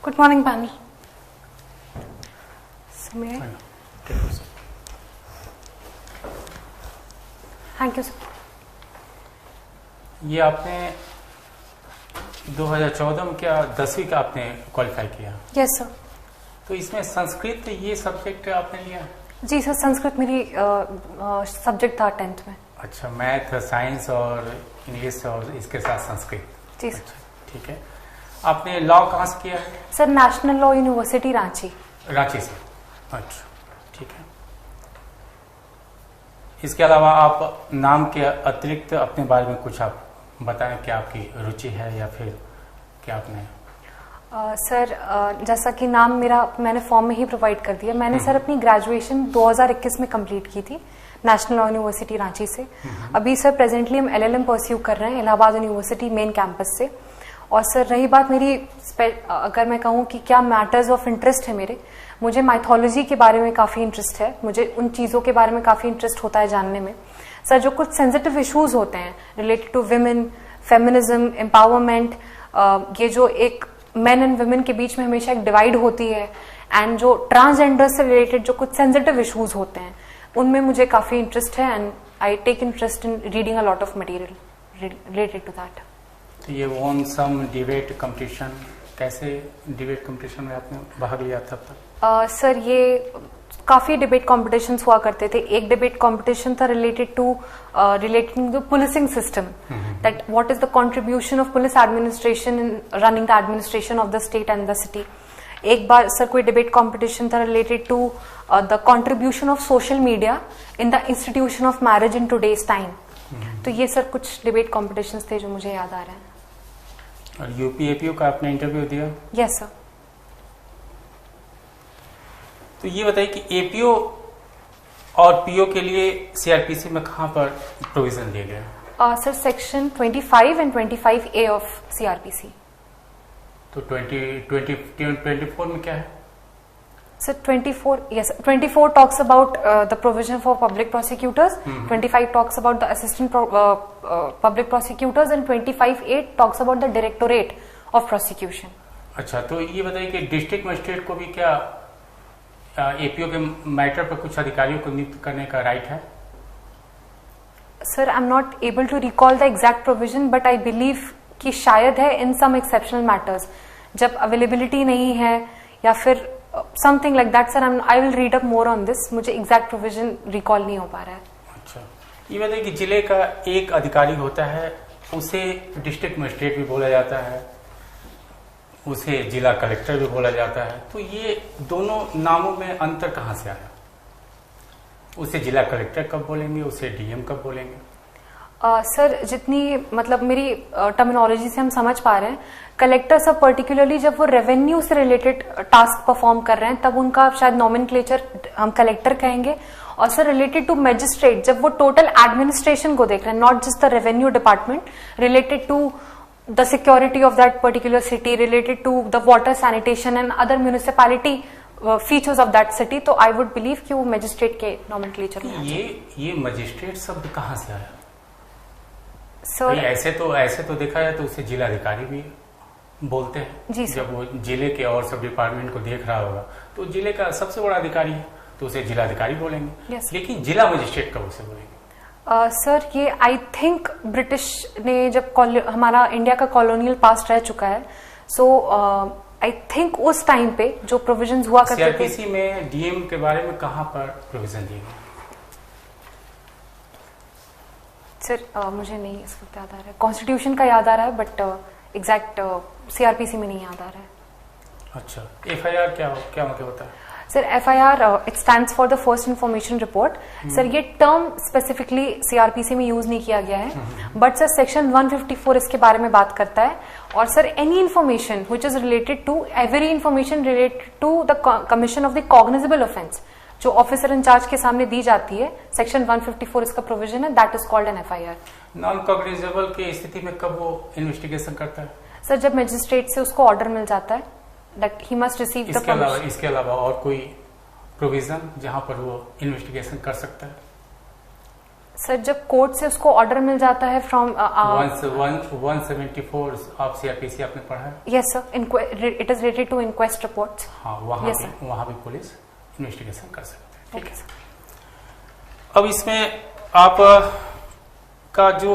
Good morning, panel. So may I? Thank you, sir. ये आपने 2014 में क्या 10वीं का आपने क्वालिफाई किया? Yes, sir. तो इसमें संस्कृत ये सब्जेक्ट आपने लिया? जी सर, संस्कृत मेरी सब्जेक्ट था 10th में. अच्छा, मैथ, साइंस और इंग्लिश और इसके साथ संस्कृत. जी सर. अच्छा, ठीक है. आपने लॉ कहाँ से किया है? Sir, national law university Ranchi. Ranchi से. अच्छा, ठीक है. इसके अलावा आप नाम के अतिरिक्त अपने बारे में कुछ आप बताएं, क्या आपकी रुचि है या फिर क्या आपने? सर, जैसा कि नाम मेरा मैंने फॉर्म में ही प्रोवाइड कर दिया. मैंने सर अपनी ग्रेजुएशन 2021 में कंप्लीट की थी नेशनल लॉ यूनिवर्सिटी रांची से. अभी सर प्रेजेंटली हम LLM परस्यू कर रहे हैं इलाहाबाद यूनिवर्सिटी मेन कैंपस से. और सर रही बात मेरी, अगर मैं कहूँ कि क्या मैटर्स ऑफ इंटरेस्ट है मेरे, मुझे माइथोलॉजी के बारे में काफ़ी इंटरेस्ट है. मुझे उन चीज़ों के बारे में काफ़ी इंटरेस्ट होता है जानने में. सर, जो कुछ सेंसिटिव इश्यूज होते हैं related to women, feminism, empowerment, ये जो एक मेन एंड वुमेन के बीच में हमेशा एक डिवाइड होती है, एंड जो ट्रांसजेंडर से रिलेटेड जो कुछ सेंसिटिव इश्यूज होते हैं उनमें मुझे काफ़ी इंटरेस्ट है. And I take interest in reading a lot of material related to that. तो ये वॉन सम डिबेट कंपटीशन, कैसे डिबेट कंपटीशन में आपने भाग लिया था? सर, ये काफी डिबेट कॉम्पिटिशन्स हुआ करते थे. एक डिबेट कॉम्पिटिशन था related to the policing system, that what is the contribution of police administration in running the administration of the state and the city. एक बार सर कोई डिबेट कॉम्पिटिशन था related to the contribution of social media in the institution of marriage in today's time. तो ये sir कुछ debate competitions थे जो मुझे याद आ रहे हैं. और UP-APO का आपने इंटरव्यू दिया? Yes sir. तो ये बताइए कि APO और PO के लिए CRPC में कहाँ पर प्रोविजन दिए गए? Sir, section 25 and 25A of CRPC. तो 24 में क्या है? Sir, 24, yes, 24 talks about the provision for public prosecutors, 25 talks about the assistant public prosecutors, and 25A talks about the directorate of prosecution. अच्छा, तो ये बताइए कि डिस्ट्रिक्ट मजिस्ट्रेट को भी क्या APO के मैटर पर कुछ अधिकारियों को नियुक्त करने का राइट है? Sir, I'm not able to recall the exact provision, but I believe कि शायद है in some exceptional matters, जब अवेलेबिलिटी नहीं है या फिर something like that. Sir, I will read up more on this. मुझे exact provision recall नहीं हो पा रहा है. अच्छा, ये बताइए कि जिले का एक अधिकारी होता है, उसे डिस्ट्रिक्ट मजिस्ट्रेट भी बोला जाता है, उसे जिला कलेक्टर भी बोला जाता है. तो ये दोनों नामों में अंतर कहाँ से आया? उसे जिला कलेक्टर कब बोलेंगे, उसे DM कब बोलेंगे? सर, जितनी मतलब मेरी टर्मिनोलॉजी से हम समझ पा रहे हैं, कलेक्टर सब पर्टिकुलरली जब वो रेवेन्यू से रिलेटेड टास्क परफॉर्म कर रहे हैं तब उनका शायद नॉमेनक्लेचर हम कलेक्टर कहेंगे. और सर, रिलेटेड टू मजिस्ट्रेट जब वो टोटल एडमिनिस्ट्रेशन को देख रहे हैं, not just the revenue department, related to the security of that particular city, related to the water sanitation and other municipality features of that city, तो I would believe कि वो magistrate के nomenclature में. ये मजिस्ट्रेट शब्द कहाँ से आया? सर, ऐसे तो देखा जाए तो उसे जिलाधिकारी भी बोलते हैं. जी, जब वो जिले के और सब डिपार्टमेंट को देख रहा होगा तो जिले का सबसे बड़ा अधिकारी है तो उसे जिलाधिकारी बोलेंगे. yes. लेकिन जिला मजिस्ट्रेट कब उसे बोलेंगे? सर, ये आई थिंक ब्रिटिश ने जब हमारा इंडिया का कॉलोनियल पास्ट रह चुका है, सो आई थिंक उस टाइम पे जो प्रोविजंस हुआ करते थे. CRPC में DM के बारे में कहाँ पर प्रोविजन दिए गए? सर, मुझे नहीं इस वक्त याद आ रहा है. कॉन्स्टिट्यूशन का याद आ रहा है, बट एग्जैक्ट CRPC में नहीं याद आ रहा है. अच्छा, FIR क्या मतलब होता है? Sir, FIR it stands for the first information report. Sir, ये टर्म स्पेसिफिकली CRPC में यूज नहीं किया गया है, बट सर सेक्शन 154 इसके बारे में बात करता है. और sir, any information which is related to every information related to the commission of the cognizable offence जो ऑफिसर इंचार्ज के सामने दी जाती है, सेक्शन 154 इसका प्रोविजन है, that is called an FIR. Non cognizable की स्थिति में कब वो इन्वेस्टिगेशन करता है? सर, जब मजिस्ट्रेट से उसको ऑर्डर मिल जाता है that he must receive the permission. इसके अलावा और कोई प्रोविजन जहां पर वो इन्वेस्टिगेशन कर सकता है? सर जब कोर्ट से उसको ऑर्डर मिल जाता है फ्रॉम 174 ऑफ सीआरपीसी आपने पढ़ा है? Yes sir, it is related to inquest reports. हाँ, वहाँ भी पुलिस इन्वेस्टिगेशन कर सकते हैं। ठीक है। अब इसमें आप का जो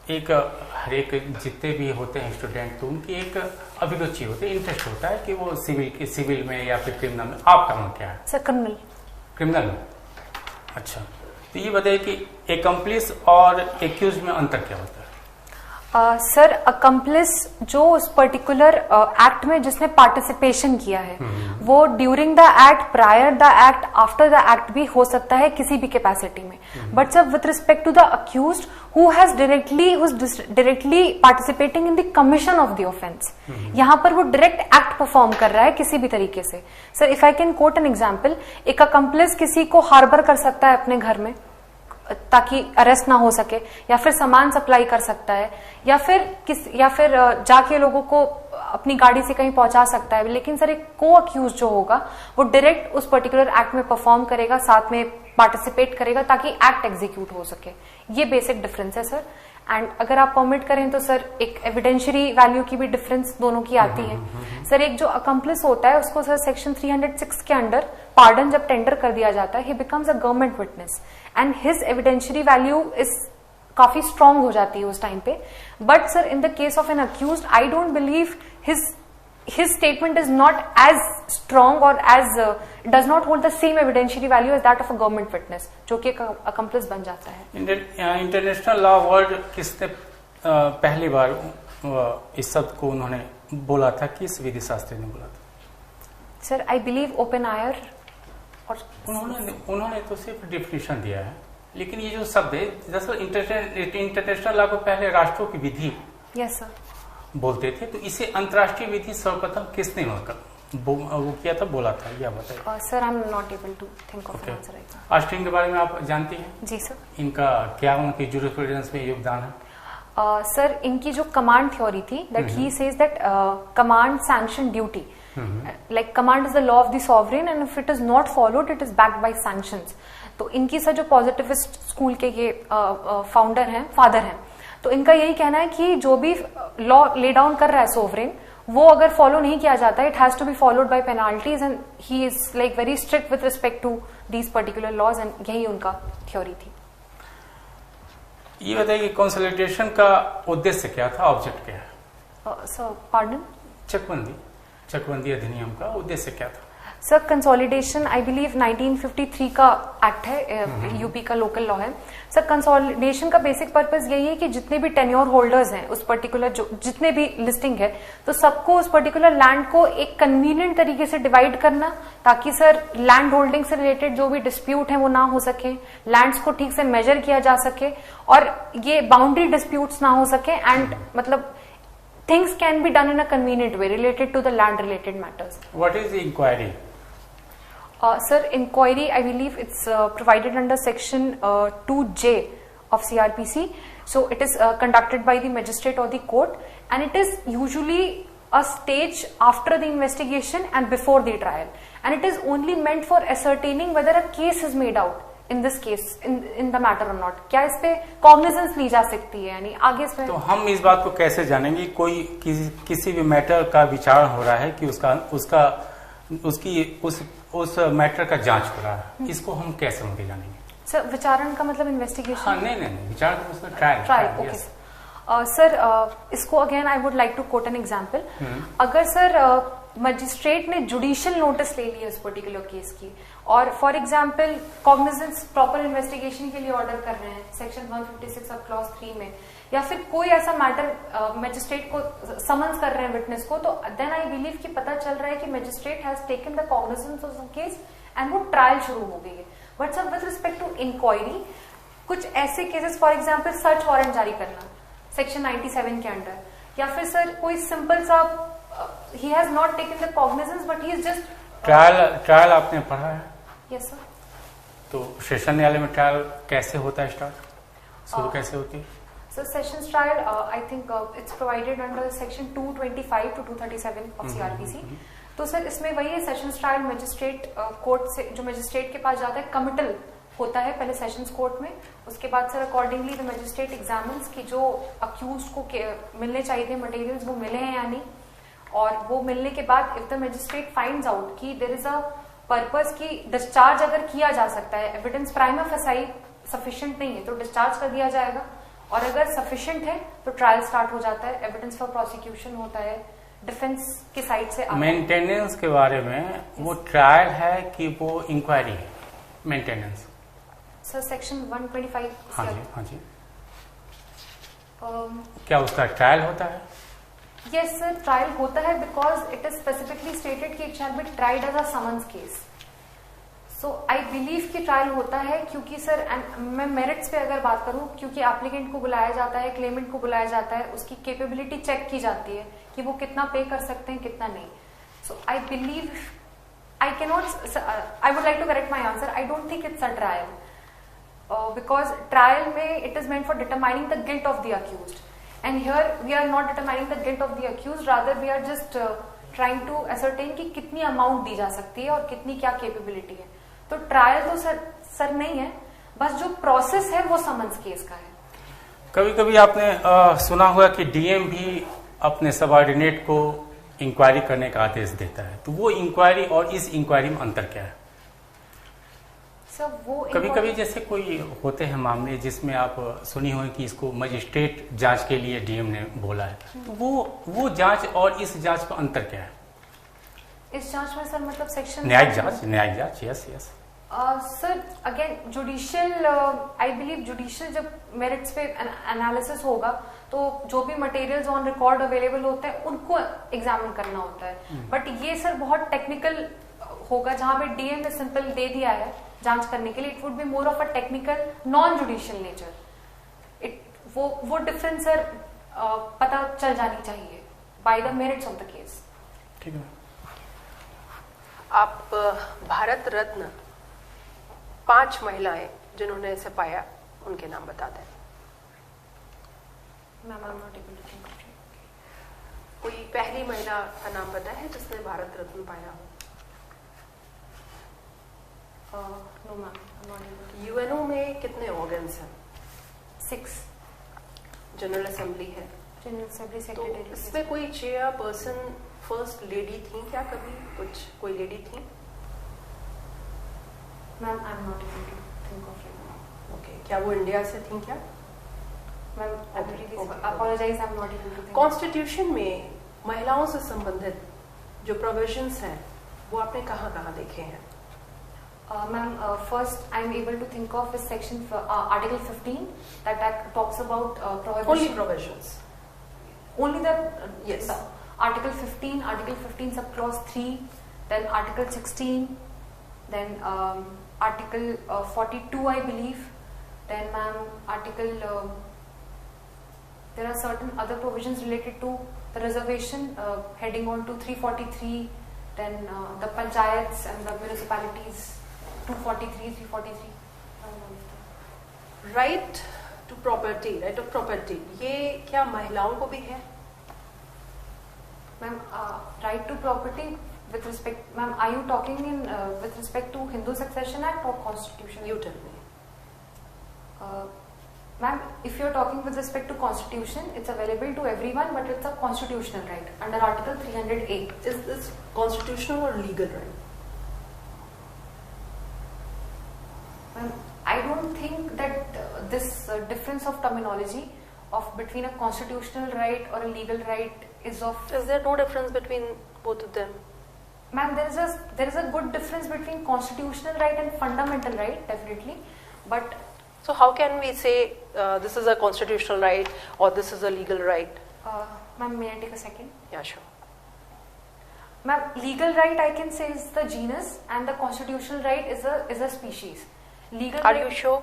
एक हर एक जितने भी होते हैं स्टूडेंट, तो उनकी एक अभिरुचि होती है, इंटरेस्ट होता है कि वो सिविल में या फिर क्रिमिनल में। आपका नाम क्या है? सर क्रिमिनल में। अच्छा, तो ये बताइए कि एकम्प्लिस और एक्यूज में अंतर क्या होता है? सर अकम्प्लिस जो उस पर्टिकुलर एक्ट में जिसने पार्टिसिपेशन किया है, वो during the act, prior the act, after the act भी हो सकता है किसी भी कैपेसिटी में। But sir with respect to the accused who has directly participating in the commission of the offence, यहाँ पर वो डायरेक्ट एक्ट परफॉर्म कर रहा है किसी भी तरीके से। Sir if I can coat an example, एक अकम्प्लिस किसी को हार्बर कर सकता है अपने घर में ताकि अरेस्ट ना हो सके, या फिर सामान सप्लाई कर सकता है, या फिर जाके लोगों को अपनी गाड़ी से कहीं पहुंचा सकता है। लेकिन सर एक को अक्यूज जो होगा वो डायरेक्ट उस पर्टिकुलर एक्ट में परफॉर्म करेगा, साथ में पार्टिसिपेट करेगा ताकि एक्ट एग्जीक्यूट हो सके। ये बेसिक डिफरेंस है सर। एंड अगर आप परमिट करें तो सर एक एविडेंशियरी वैल्यू की भी डिफरेंस दोनों की आती है। सर एक जो अकम्प्लिस होता है उसको सर सेक्शन 306 के अंडर पार्डन जब टेंडर कर दिया जाता है, ही becomes a government witness and his evidentiary value is काफी स्ट्रांग हो जाती है उस टाइम पे। But sir in the case of an accused I don't believe his statement is not as strong or as does not hold the same evidentiary value as that of a government witness, जो कि accomplice बन जाता है। International law word किसने पहली बार इस शब्द को उन्होंने बोला था, किस विधि शास्त्री ने बोला था? सर आई बिलीव ओपन आयर। और उन्होंने तो सिर्फ डिफिनेशन दिया है, लेकिन ये जो शब्द है दरअसल इंटरनेशनल लॉ को पहले राष्ट्रों की विधि यस सर बोलते थे, तो इसे अंतर्राष्ट्रीय विधि सर्वप्रथम किसने वो किया था, बोला था, यह बताइए। Sir I am not able to think of an answer right now. Austin के बारे में आप जानती हैं? जी सर। इनका क्या उनकी जूरिस्प्रूडेंस में योगदान है? सर इनकी जो कमांड थ्योरी थी, that he says that command sanction duty, like command is the law of the sovereign and if it is not followed it is backed by sanctions। तो इनकी सर जो positivist school के ये founder हैं, father हैं, तो इनका यही कहना है कि जो भी लॉ ले डाउन कर रहा है सोवरेन, वो अगर फॉलो नहीं किया जाता, it has to be followed by penalties and he is like very strict with respect to these particular laws and यही उनका थ्योरी थी। ये बताइए कि कंसोलिडेशन का उद्देश्य क्या था, ऑब्जेक्ट क्या है? Sir pardon? चकबंदी अधिनियम का उद्देश्य क्या था? सर कंसोलिडेशन आई बिलीव 1953 का एक्ट है, यूपी का लोकल लॉ है। सर कंसोलिडेशन का बेसिक पर्पस यही है कि जितने भी टेन्योर होल्डर्स हैं उस पर्टिकुलर जितने भी लिस्टिंग है, तो सबको उस पर्टिकुलर लैंड को एक कन्वीनियंट तरीके से डिवाइड करना, ताकि सर लैंड होल्डिंग से रिलेटेड जो भी डिस्प्यूट है वो ना हो सके, लैंड्स को ठीक से मेजर किया जा सके और ये बाउंड्री डिस्प्यूट्स ना हो सके, एंड मतलब things can be done in a convenient way related to the land related matters. What is the inquiry? Sir, inquiry I believe it's provided under section 2J of CRPC. So it is conducted by the magistrate or the court, and it is usually a stage after the investigation and before the trial, and it is only meant for ascertaining whether a case is made out in this case in the matter or not। क्या इस पे cognizance ली जा सकती है, यानी आगे इसमें। तो हम इस बात को कैसे जानेंगे कोई किसी भी मैटर का विचार हो रहा है कि उस मैटर का जांच हो रहा है, इसको हम कैसे उनके जानेंगे? सर विचारण का मतलब इन्वेस्टिगेशन? हाँ, नहीं विचार का मतलब ट्रायल। ओके सर, इसको again I would like to quote an example. अगर सर मजिस्ट्रेट ने जुडिशियल नोटिस ले लिया उस पर्टिकुलर केस की, और for example cognizance proper investigation के लिए ऑर्डर कर रहे हैं सेक्शन 156 ऑफ क्लॉज 3 में, या फिर कोई ऐसा मैटर मजिस्ट्रेट को समन्स कर रहे हैं विटनेस को, तो देन आई बिलीव कि पता चल रहा है कि magistrate has taken the cognizance of the case and वो ट्रायल शुरू हो गई है। But sir with respect to inquiry, कुछ ऐसे cases for example search warrant जारी करना सेक्शन 97 के अंडर, या फिर सर कोई सिंपल सा he has not taken the cognizance but he is just trial आपने पढ़ा है? Yes sir. तो सेशन न्यायालय में ट्रायल कैसे होता है, स्टार्ट शुरू कैसे होती है? Sir sessions trial I think it's provided under section 225 to 237 of CrPC. तो सर इसमें वही है, सेशंस ट्रायल मजिस्ट्रेट कोर्ट से जो मजिस्ट्रेट के पास जाता है कमिटल होता है पहले सेशंस कोर्ट में, उसके बाद sir accordingly the magistrate examines कि जो अक्यूज्ड को मिलने चाहिए थे मटेरियल्स वो मिले हैं या नहीं, और वो मिलने के बाद if the magistrate finds out कि देयर इज अ पर्पस की डिस्चार्ज अगर किया जा सकता है, एविडेंस प्राइमा फेसाई सफिशिएंट नहीं है तो डिस्चार्ज कर दिया जाएगा, और अगर सफिशिएंट है तो ट्रायल स्टार्ट हो जाता है, एविडेंस फॉर प्रोसिक्यूशन होता है डिफेंस की साइड से। मेंटेनेंस के बारे में वो ट्रायल है कि वो इंक्वायरी है? Maintenance sir section 125। हाँ जी, हाँ जी। क्या उसका ट्रायल होता है? यस सर, ट्रायल होता है because it is specifically stated कि it shall be tried as a summons case. So I believe कि ट्रायल होता है, क्योंकि सर मैं मेरिट्स पे अगर बात करूं, क्योंकि एप्लीकेंट को बुलाया जाता है, क्लेमेंट को बुलाया जाता है, उसकी कैपेबिलिटी चेक की जाती है कि वो कितना पे कर सकते हैं कितना नहीं। So I believe I cannot, I would like to correct my answer. I don't think it's a trial. Because trial में it is meant for determining the guilt of the accused. And here we are not determining the guilt of the accused, rather we are just trying to ascertain कि कितनी amount दी जा सकती है और कितनी क्या capability है। तो trial तो सर नहीं है, बस जो process है वो समन्स केस का है। कभी कभी आपने सुना होगा कि डीएम भी अपने सबऑर्डिनेट को इंक्वायरी करने का आदेश देता है, तो वो इंक्वायरी और इस इंक्वायरी में अंतर क्या है? सर वो कभी कभी जैसे कोई होते हैं मामले जिसमें आप सुनी हो कि इसको मजिस्ट्रेट जांच के लिए डीएम ने बोला है, तो वो जांच और इस जांच का अंतर क्या है? इस जांच में सर मतलब सेक्शन न्यायिक जांच, yes yes sir again judicial, I believe judicial जब मेरिट्स पे एनालिसिस होगा तो जो भी मटेरियल्स ऑन रिकॉर्ड अवेलेबल होते हैं उनको एग्जामिन करना होता है। बट ये सर बहुत टेक्निकल होगा, जहां पे डीएम ने सिंपल दे दिया है जांच करने के लिए, it would be more of a technical non judicial nature. वो डिफरेंस सर पता चल जानी चाहिए by the merits of the case. ठीक है। आप भारत रत्न 5 महिलाएं जिन्होंने इसे पाया उनके नाम बता दें। कोई पहली महिला का नाम पता है जिसने भारत रत्न पाया हो? No ma'am. यूएनओ में कितने ऑर्गन्स हैं? 6। जनरल असेंबली है, जनरल असेंबली तो सेक्रेटरी। इसमें कोई चेयरपर्सन फर्स्ट लेडी थी क्या? कभी कोई लेडी थी? Ma'am I am not able to think of it. Okay, क्या वो इंडिया से थी क्या? कॉन्स्टिट्यूशन में महिलाओं से संबंधित जो प्रोविजंस हैं वो आपने कहाँ देखे हैं? Ma'am first I am able to think of इस section article 15 that talks about prohibition. Only provisions. Only the yes. Article 15 sub clause 3, then Article 16, then Article 42 I believe, then ma'am Article there are certain other provisions related to the reservation heading on to 343, then the panchayats and the municipalities 243, 343. Right to property, right of property, ये क्या महिलाओं को भी है? Ma'am, right to property with respect, ma'am, are you talking in with respect to Hindu Succession Act or Constitution? You tell me. Ma'am, if you're talking with respect to Constitution, it's available to everyone, but it's a constitutional right under Article 300A. Is this constitutional or legal right? Ma'am, I don't think that this difference of terminology of between a constitutional right or a legal right is of. Is there no difference between both of them? Ma'am, there is a good difference between constitutional right and fundamental right, definitely, but. So how can we say this is a constitutional right or this is a legal right? Ma'am, may I take a second? Yeah, sure. Ma'am, legal right I can say is the genus and the constitutional right is a species. Legal Are right, you sure?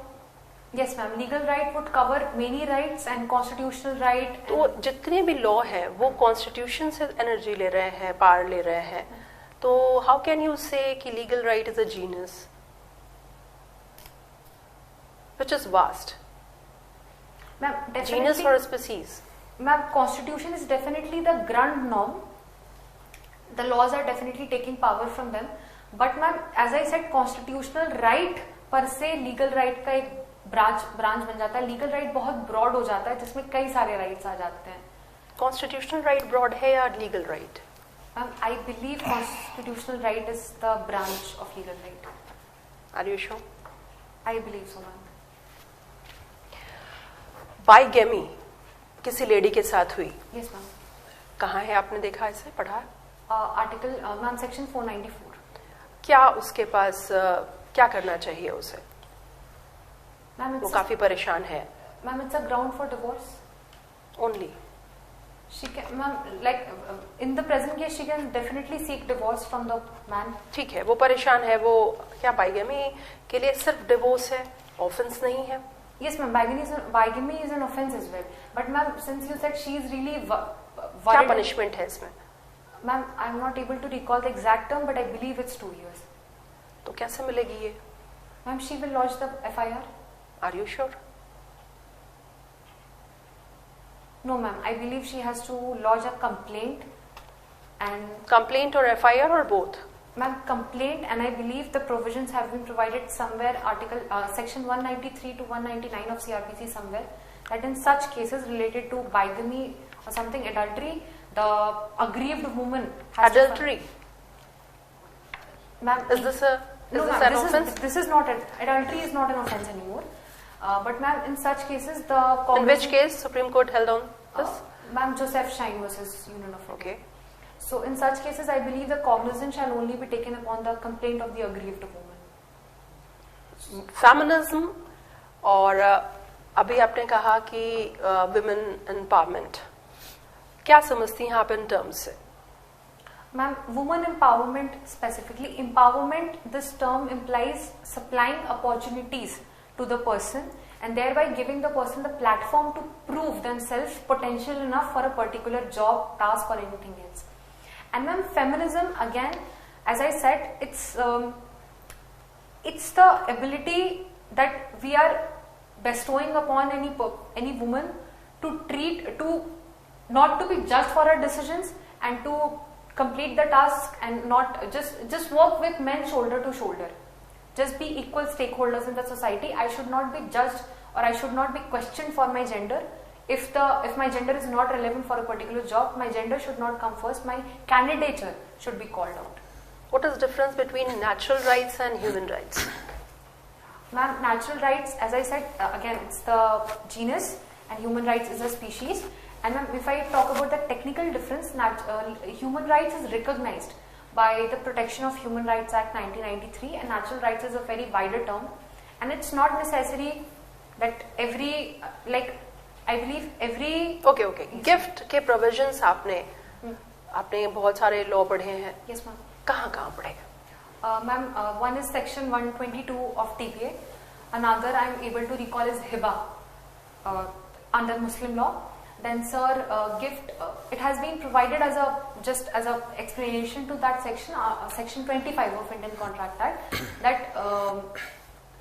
Yes, ma'am. Legal right would cover many rights and constitutional right. तो जितने भी law है वो constitution से energy ले रहे हैं, power ले रहे हैं, तो हाउ कैन यू से कि legal right is a genus which is vast? Ma'am, definitely. Genus or a species? Ma'am, constitution is definitely the grand norm. The laws are definitely taking power from them. But ma'am, as I said, constitutional right पर से legal right का एक branch बन जाता है. Legal right बहुत broad हो जाता है जिसमें कई सारे राइट्स आ जाते हैं. कॉन्स्टिट्यूशनल राइट ब्रॉड है या legal right? I believe constitutional right is the branch of legal right. Are you sure? I believe so ma'am. Bigamy किसी लेडी के साथ हुई. Yes ma'am. कहाँ है, आपने देखा इसे, पढ़ा? Article ma'am section 494. क्या उसके पास क्या करना चाहिए उसे? मैम वो काफी परेशान है. Ma'am it's a ground for divorce only. She can, ma'am, like in the present case, she can definitely seek divorce from the man. ठीक है, वो परेशान है. वो क्या बाइगेमी के लिए सिर्फ डिवोर्स है, ऑफेंस नहीं है? Yes, ma'am. Bigamy is an offense as well. But ma'am, since you said she is really worried. क्या पनिशमेंट है इसमें? Ma'am, I'm not able to recall the exact term, but I believe it's 2 years. तो कैसे मिलेगी ये? Ma'am, she will lodge the FIR. Are you sure? No, ma'am. I believe she has to lodge a complaint and. Complaint or FIR or both? Ma'am, complaint, and I believe the provisions have been provided somewhere. Section 193 to 199 of CRPC somewhere, that in such cases related to bigamy or something, adultery, the aggrieved woman has Adultery? Ma'am, Is this an offense? This is not adultery is not an offense anymore. But ma'am, in such cases, the in which case Supreme Court held on this? Ma'am, Joseph Shine versus Union of. Okay. So in such cases, I believe the cognizance shall only be taken upon the complaint of the aggrieved woman. Feminism और अभी आपने कहा कि women empowerment, क्या समझती हैं आप in terms से? Ma'am, woman empowerment specifically, empowerment, this term implies supplying opportunities to the person and thereby giving the person the platform to prove themselves potential enough for a particular job, task or anything else. And ma'am, feminism again, as I said, it's the ability that we are bestowing upon any woman to not to be judged for her decisions and to complete the task and not just work with men shoulder to shoulder. Just be equal stakeholders in the society. I should not be judged or I should not be questioned for my gender. If my gender is not relevant for a particular job, my gender should not come first. My candidature should be called out. What is the difference between natural rights and human rights? Ma'am, natural rights, as I said, again, it's the genus and human rights is a species. And ma'am, if I talk about the technical difference, human rights is recognized by the Protection of Human Rights Act 1993, and natural rights is a very wider term, and it's not necessary that every, like, I believe every. Okay. Gift के provisions आपने बहुत सारे law पढ़े हैं. Yes, ma'am. कहाँ पढ़े? Ma'am, one is section 122 of TPA. Another I am able to recall is hiba under Muslim law. Then, sir, gift, it has been provided as a explanation to that section, section 25 of Indian Contract Act, that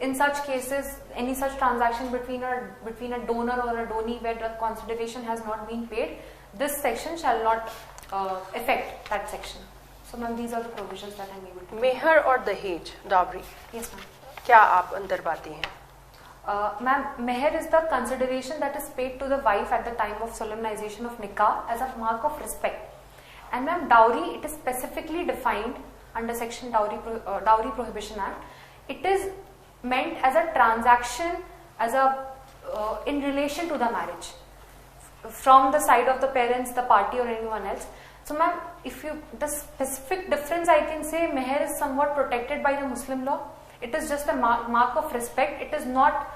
in such cases, any such transaction between a donor or a donee where the consideration has not been paid, this section shall not affect that section. So, ma'am, these are the provisions that I am able to. मेहर और दहेज, dowry. Yes, ma'am. क्या आप अंतर पाती हैं? Ma'am, meher is the consideration that is paid to the wife at the time of solemnization of nikah as a mark of respect. And ma'am, dowry, it is specifically defined under section Dowry Prohibition Act. It is meant as a transaction, in relation to the marriage, from the side of the parents, the party or anyone else. So ma'am, the specific difference I can say, meher is somewhat protected by the Muslim law. It is just a mark of respect. It is not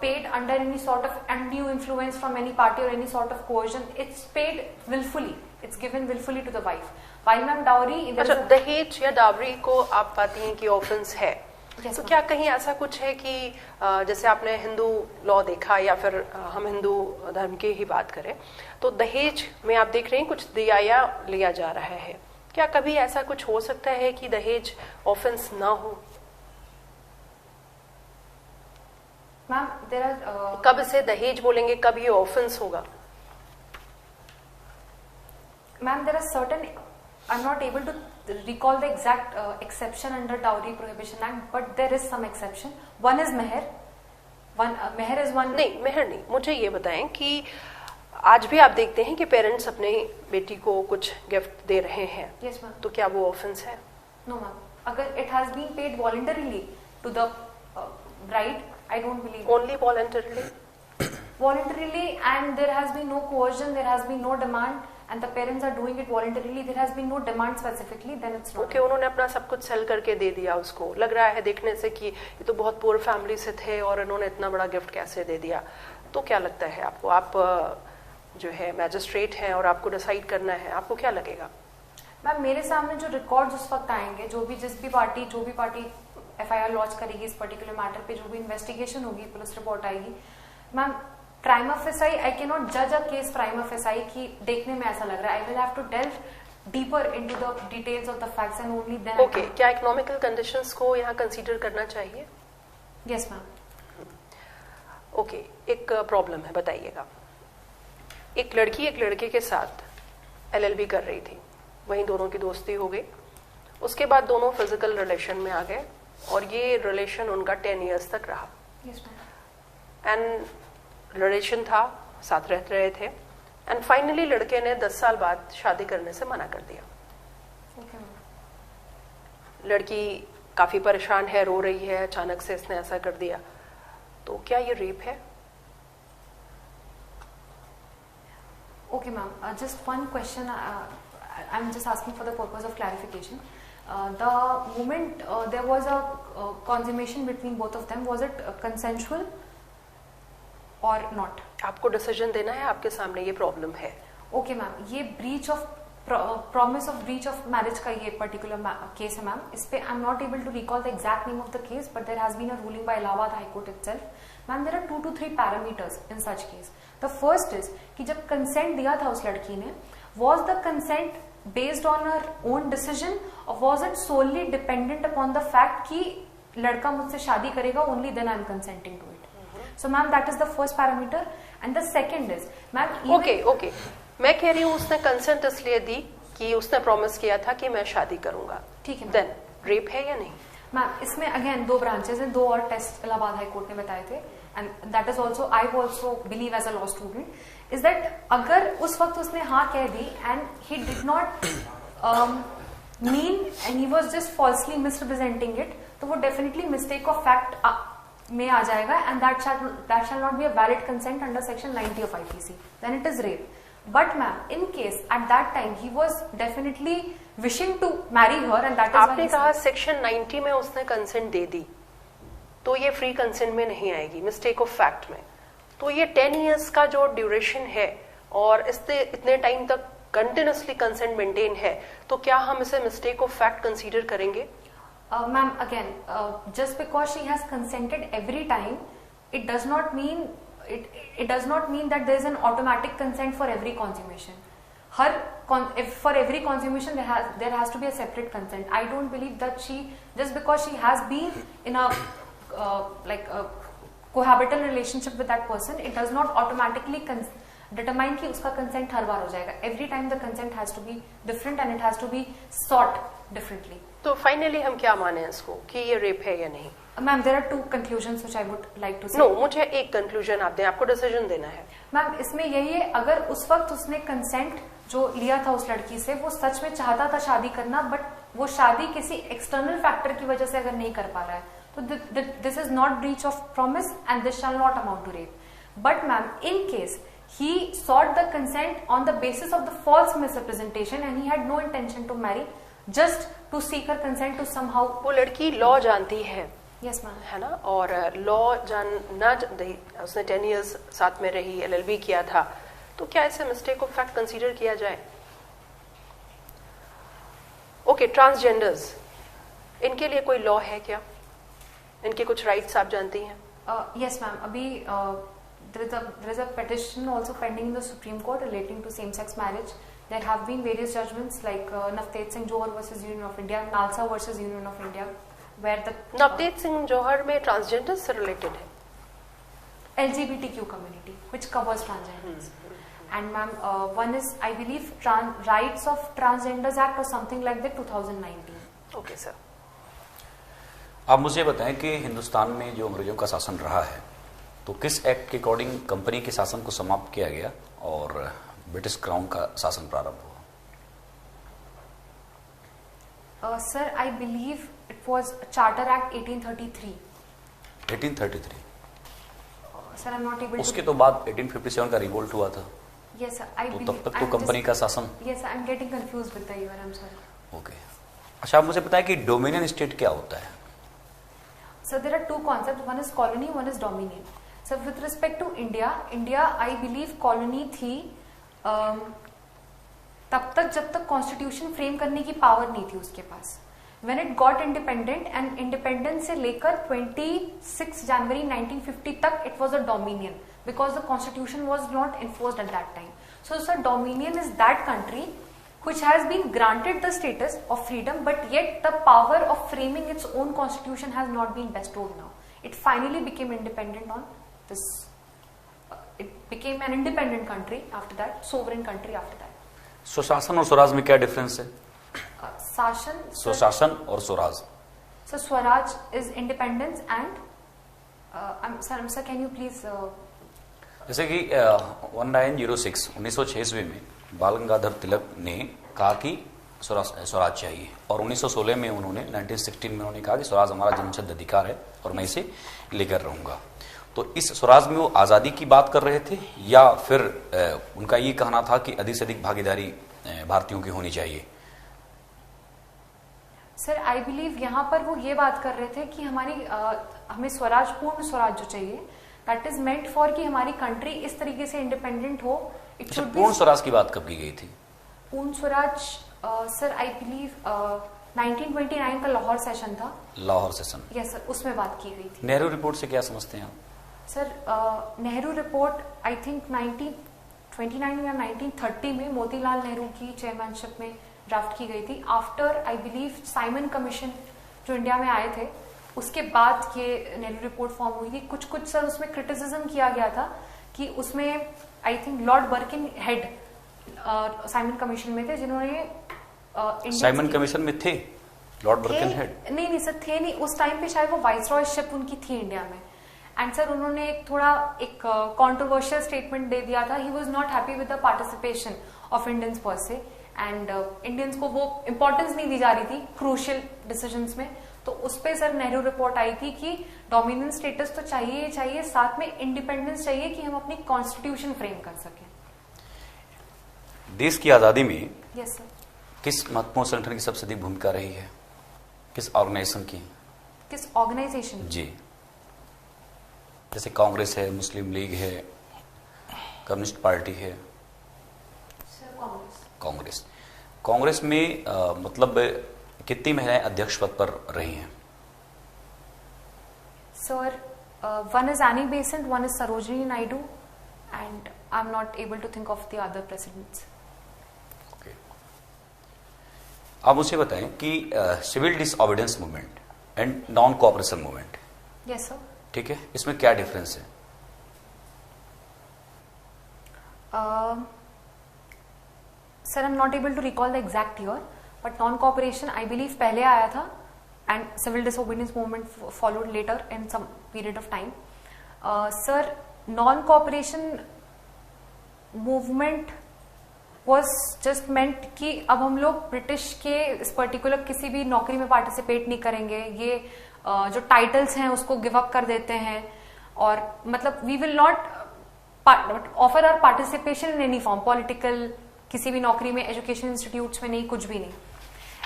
paid under any sort of undue influence from any party or any sort of coercion. It's paid willfully. It's given willfully to the wife. While ma'am, dowry. अच्छा, दहेज या dowry को आप पाती हैं कि offence है. Yes, तो क्या कहीं ऐसा कुछ है कि जैसे आपने हिंदू लॉ देखा या फिर हम हिंदू धर्म की ही बात करें, तो दहेज में आप देख रहे हैं कुछ दिया या लिया जा रहा है. क्या कभी ऐसा कुछ हो सकता है कि दहेज ऑफेंस ना हो? मैम, देयर आर कब से दहेज बोलेंगे, कब ये ऑफेंस होगा? Ma'am, there are certain I'm not able to recall the exact exception under Dowry Prohibition Act, but there is some exception. One is meher. Meher is one. नहीं, मेहर नहीं. मुझे ये बताएं कि आज भी आप देखते हैं कि पेरेंट्स अपने बेटी को कुछ गिफ्ट दे रहे हैं. Yes, ma'am. तो क्या वो ऑफेंस है? No, ma'am. अगर it has been paid voluntarily to the bride, I don't believe. Only voluntarily? Voluntarily, and there has been no coercion, there has been no demand, and the parents are doing it voluntarily, there has been no demand specifically, then it's not. Okay, उन्होंने अपना सब कुछ cell करके दे दिया उसको. लग रहा है देखने से कि ये तो बहुत पुअर फैमिली से थे और इन्होंने इतना बड़ा गिफ्ट कैसे दे दिया. तो क्या लगता है आपको? आप जो है मैजिस्ट्रेट हैं और आपको डिसाइड करना है, आपको क्या लगेगा? मैम, मेरे सामने जो रिकॉर्ड्स उस वक्त आएंगे, जो भी पार्टी FIR लॉन्च करेगी इस पर्टिकुलर मैटर पे, जो भी इन्वेस्टिगेशन होगी, पुलिस रिपोर्ट आएगी, ma'am prima facie, I can not जज अ केस प्राइमा फेसाई कि देखने में ऐसा लग रहा है. I will have to delve deeper into the details of the facts and only then. Okay, क्या इकोनॉमिकल कंडीशंस को यहाँ कंसीडर करना चाहिए? Yes ma'am. ओके, एक प्रॉब्लम है, बताइएगा. एक लड़की एक लड़के के साथ LLB कर रही थी, वहीं दोनों की दोस्ती हो गई. उसके बाद दोनों फिजिकल रिलेशन में आ गए और ये रिलेशन उनका 10 years तक रहा. Yes ma'am. एंड रिलेशन था, साथ रहते रहे थे, एंड फाइनली लड़के ने 10 साल बाद शादी करने से मना कर दिया. Okay ma'am. लड़की काफी परेशान है, रो रही है, अचानक से इसने ऐसा कर दिया. तो क्या ये रेप है? Okay, ma'am. Just one question. I'm just asking for the purpose of clarification. The moment there was a consummation between both of them, was it consensual or not? आपको डिसीजन देना है, आपके सामने ये प्रॉब्लम है. Okay, ma'am. ये breach of promise of breach of marriage का ये particular case है, ma'am. इस पे I'm not able to recall the exact name of the case, but there has been a ruling by Allahabad High Court itself. Ma'am, there are 2 to 3 parameters in such case. The first is कि जब consent दिया था उस लड़की ने, was the consent based on her own decision or was it solely dependent upon the fact कि लड़का मुझसे शादी करेगा, only then I am consenting to it. So ma'am, that is the first parameter. And the second is, ma'am, okay. मैं कह रही हूँ उसने कंसेंट इसलिए दी कि उसने प्रॉमिस किया था कि मैं शादी करूंगा. ठीक है. देन रेप है या नहीं? मैम, इसमें अगेन 2 ब्रांचेस हैं, 2 और टेस्ट इलाहाबाद हाई कोर्ट ने बताए थे, and that is also I also believe as a law student is that अगर उस वक्त उसने हाँ कह दी and he did not mean and he was just falsely misrepresenting it, तो वो डेफिनेटली मिस्टेक ऑफ फैक्ट में आ जाएगा and that shall not be a valid consent under section 90 of IPC. Then it is rape. But ma'am, in case at that time he was definitely wishing to marry her and that is आपने कहा section 90 में उसने consent दे दी, तो ये free consent में नहीं आएगी, mistake of fact में. तो ये 10 years का जो ड्यूरेशन है और इससे इतने टाइम तक कंटिन्यूसली कंसेंट मेंटेन है, तो क्या हम इसे मिस्टेक ऑफ फैक्ट कंसीडर करेंगे? Ma'am, again, just because she has consented every time, it does not mean that there is an automatic consent for every consummation. For every consummation there has to be a separate consent. I don't believe that just because she has been in a cohabital relationship with that person, it does not automatically determine कि उसका consent हर बार हो जाएगा. Every time the consent has to be different and it has to be sought differently. तो finally हम क्या माने इसको कि ये रेप है या नहीं? Ma'am, there are 2 conclusions which I would like to say. No, मुझे एक कंक्लूजन आप दें, आपको डिसीजन देना है. मैम, इसमें यही है, अगर उस वक्त उसने कंसेंट जो लिया था उस लड़की से, वो सच में चाहता था शादी करना, बट वो शादी किसी एक्सटर्नल फैक्टर की वजह से अगर नहीं कर पा रहा है, तो this is not breach of promise and this shall not amount to rape. But ma'am, in case he sought the consent on the basis of the false misrepresentation and he had no intention to marry, just to seek her consent to somehow. वो लड़की law जानती है. Yes ma'am. है ना, और law जानना, उसने 10 years साथ में रही, LLB किया था, तो क्या इसे मिस्टेक ऑफ फैक्ट कंसीडर किया जाए? ओके, ट्रांसजेंडर्स, इनके लिए कोई लॉ है क्या? इनके कुछ राइट्स आप जानती हैं? यस मैम, अभी there is a petition also pending in the Supreme Court relating to same-sex marriage. There have been various judgments like Navteet Singh Johar versus Union of India, Nalsa versus Union of India, where the Navtej Singh Johar में transgender से related है. LGBTQ community, which covers transgenders. And ma'am, one is, I believe, Rights of Transgenders Act or something like that, 2019. Okay sir. आप मुझे बताएं कि हिंदुस्तान में जो अंग्रेजों का शासन रहा है, तो किस एक्ट के अकॉर्डिंग कंपनी के शासन को समाप्त किया गया और ब्रिटिश क्राउन का शासन प्रारंभ हुआ? Sir, I believe it was charter act 1833. 1833। Sir, I am not able. उसके तो बाद 1857 का रिवोल्ट हुआ था। Yes sir, I believe. तब तक तो कंपनी का शासन। Yes, I am getting confused with the year, I am sorry. Okay, अच्छा आप मुझे बताएं कि डोमिनियन स्टेट क्या होता है? Sir, there are two concept, one is colony, one is dominion. Sir, with respect to India I believe colony थी तब तक जब तक कॉन्स्टिट्यूशन फ्रेम करने की पावर नहीं थी उसके पास। When it got independent and independence से लेकर 26 जनवरी 1950 तक it was a dominion because the constitution was not enforced at that time. So sir, dominion is that country which has been granted the status of freedom, but yet the power of framing its own constitution has not been bestowed now. It finally became independent on this. It became an independent country after that, sovereign country after that. स्वशासन और स्वराज में क्या difference है? स्वशासन और Swaraj. Sir, Swaraj is independence and sir can you please. जैसे कि 1906 में बाल गंगाधर तिलक ने कहा कि स्वराज चाहिए, और 1916 में उन्होंने 1916 में उन्होंने कहा कि स्वराज हमारा जन्मसिद्ध अधिकार है और मैं इसे लेकर रहूंगा। तो इस स्वराज में वो आजादी की बात कर रहे थे या फिर उनका ये कहना था कि अधिक से अधिक भागीदारी भारतीयों की होनी चाहिए? सर, आई बिलीव यहाँ पर वो ये बात कर रहे थे कि हमें स्वराज, पूर्ण स्वराज जो चाहिए, दैट इज मेंट फॉर कि हमारी कंट्री इस तरीके से इंडिपेंडेंट हो। It should be. पूर्ण स्वराज की बात कब की गई थी? पूर्ण स्वराज सर, आई बिलीव 1929 का लाहौर सेशन था। लाहौर सेशन, यस सर, उसमें बात की गई थी। नेहरू रिपोर्ट से क्या समझते हैं आप? Sir, Nehru report I think 1929 या 1930 में मोतीलाल नेहरू की चेयरमैनशिप में ड्राफ्ट की गई थी। After I believe Simon commission जो इंडिया में आए थे, उसके बाद ये नेहरू रिपोर्ट फॉर्म हुई थी। कुछ सर उसमें क्रिटिसिज्म किया गया था कि उसमें I think Lord Birkenhead Simon Commission में थे, जिन्होंने साइमन कमीशन में थे लॉर्ड बर्किन हेड? नहीं सर, थे नहीं उस टाइम पे, शायद वो वाइसरॉयशिप उनकी थी इंडिया में। एंड सर, उन्होंने एक कंट्रोवर्शियल स्टेटमेंट दे दिया था। He was not happy with the participation of Indians per से, एंड इंडियंस को वो इंपॉर्टेंस नहीं दी जा रही थी क्रूशियल डिसीजंस में। तो उस पे सर नेहरू रिपोर्ट आई थी कि डोमिनियन स्टेटस तो चाहिए, साथ में इंडिपेंडेंस चाहिए कि हम अपनी कॉन्स्टिट्यूशन फ्रेम कर सकें। देश की आजादी में यस सर, किस महत्वपूर्ण संगठन की सबसे अधिक भूमिका रही है? किस ऑर्गेनाइजेशन की? किस ऑर्गेनाइजेशन? जी, जैसे कांग्रेस है, मुस्लिम लीग है, कम्युनिस्ट पार्टी है। कांग्रेस में मतलब कितनी महिलाएं अध्यक्ष पद पर रही हैं? Sir, one is Annie Besant, one is Sarojini Naidu, and I am not able to think of the other presidents. Okay, आप मुझे बताएं कि civil disobedience movement and non cooperation movement. Yes sir. ठीक है, इसमें क्या डिफरेंस है? Sir, I am not able to recall the exact year, but non cooperation I believe पहले आया था and civil disobedience movement followed later in some period of time. Sir, non cooperation movement was just मेंट कि अब हम लोग British के इस particular किसी भी नौकरी में पार्टिसिपेट नहीं करेंगे, ये जो टाइटल्स हैं उसको गिव अप कर देते हैं, और मतलब we will not offer our participation in any form, political, किसी भी नौकरी में, एजुकेशन इंस्टीट्यूट्स में नहीं, कुछ भी नहीं।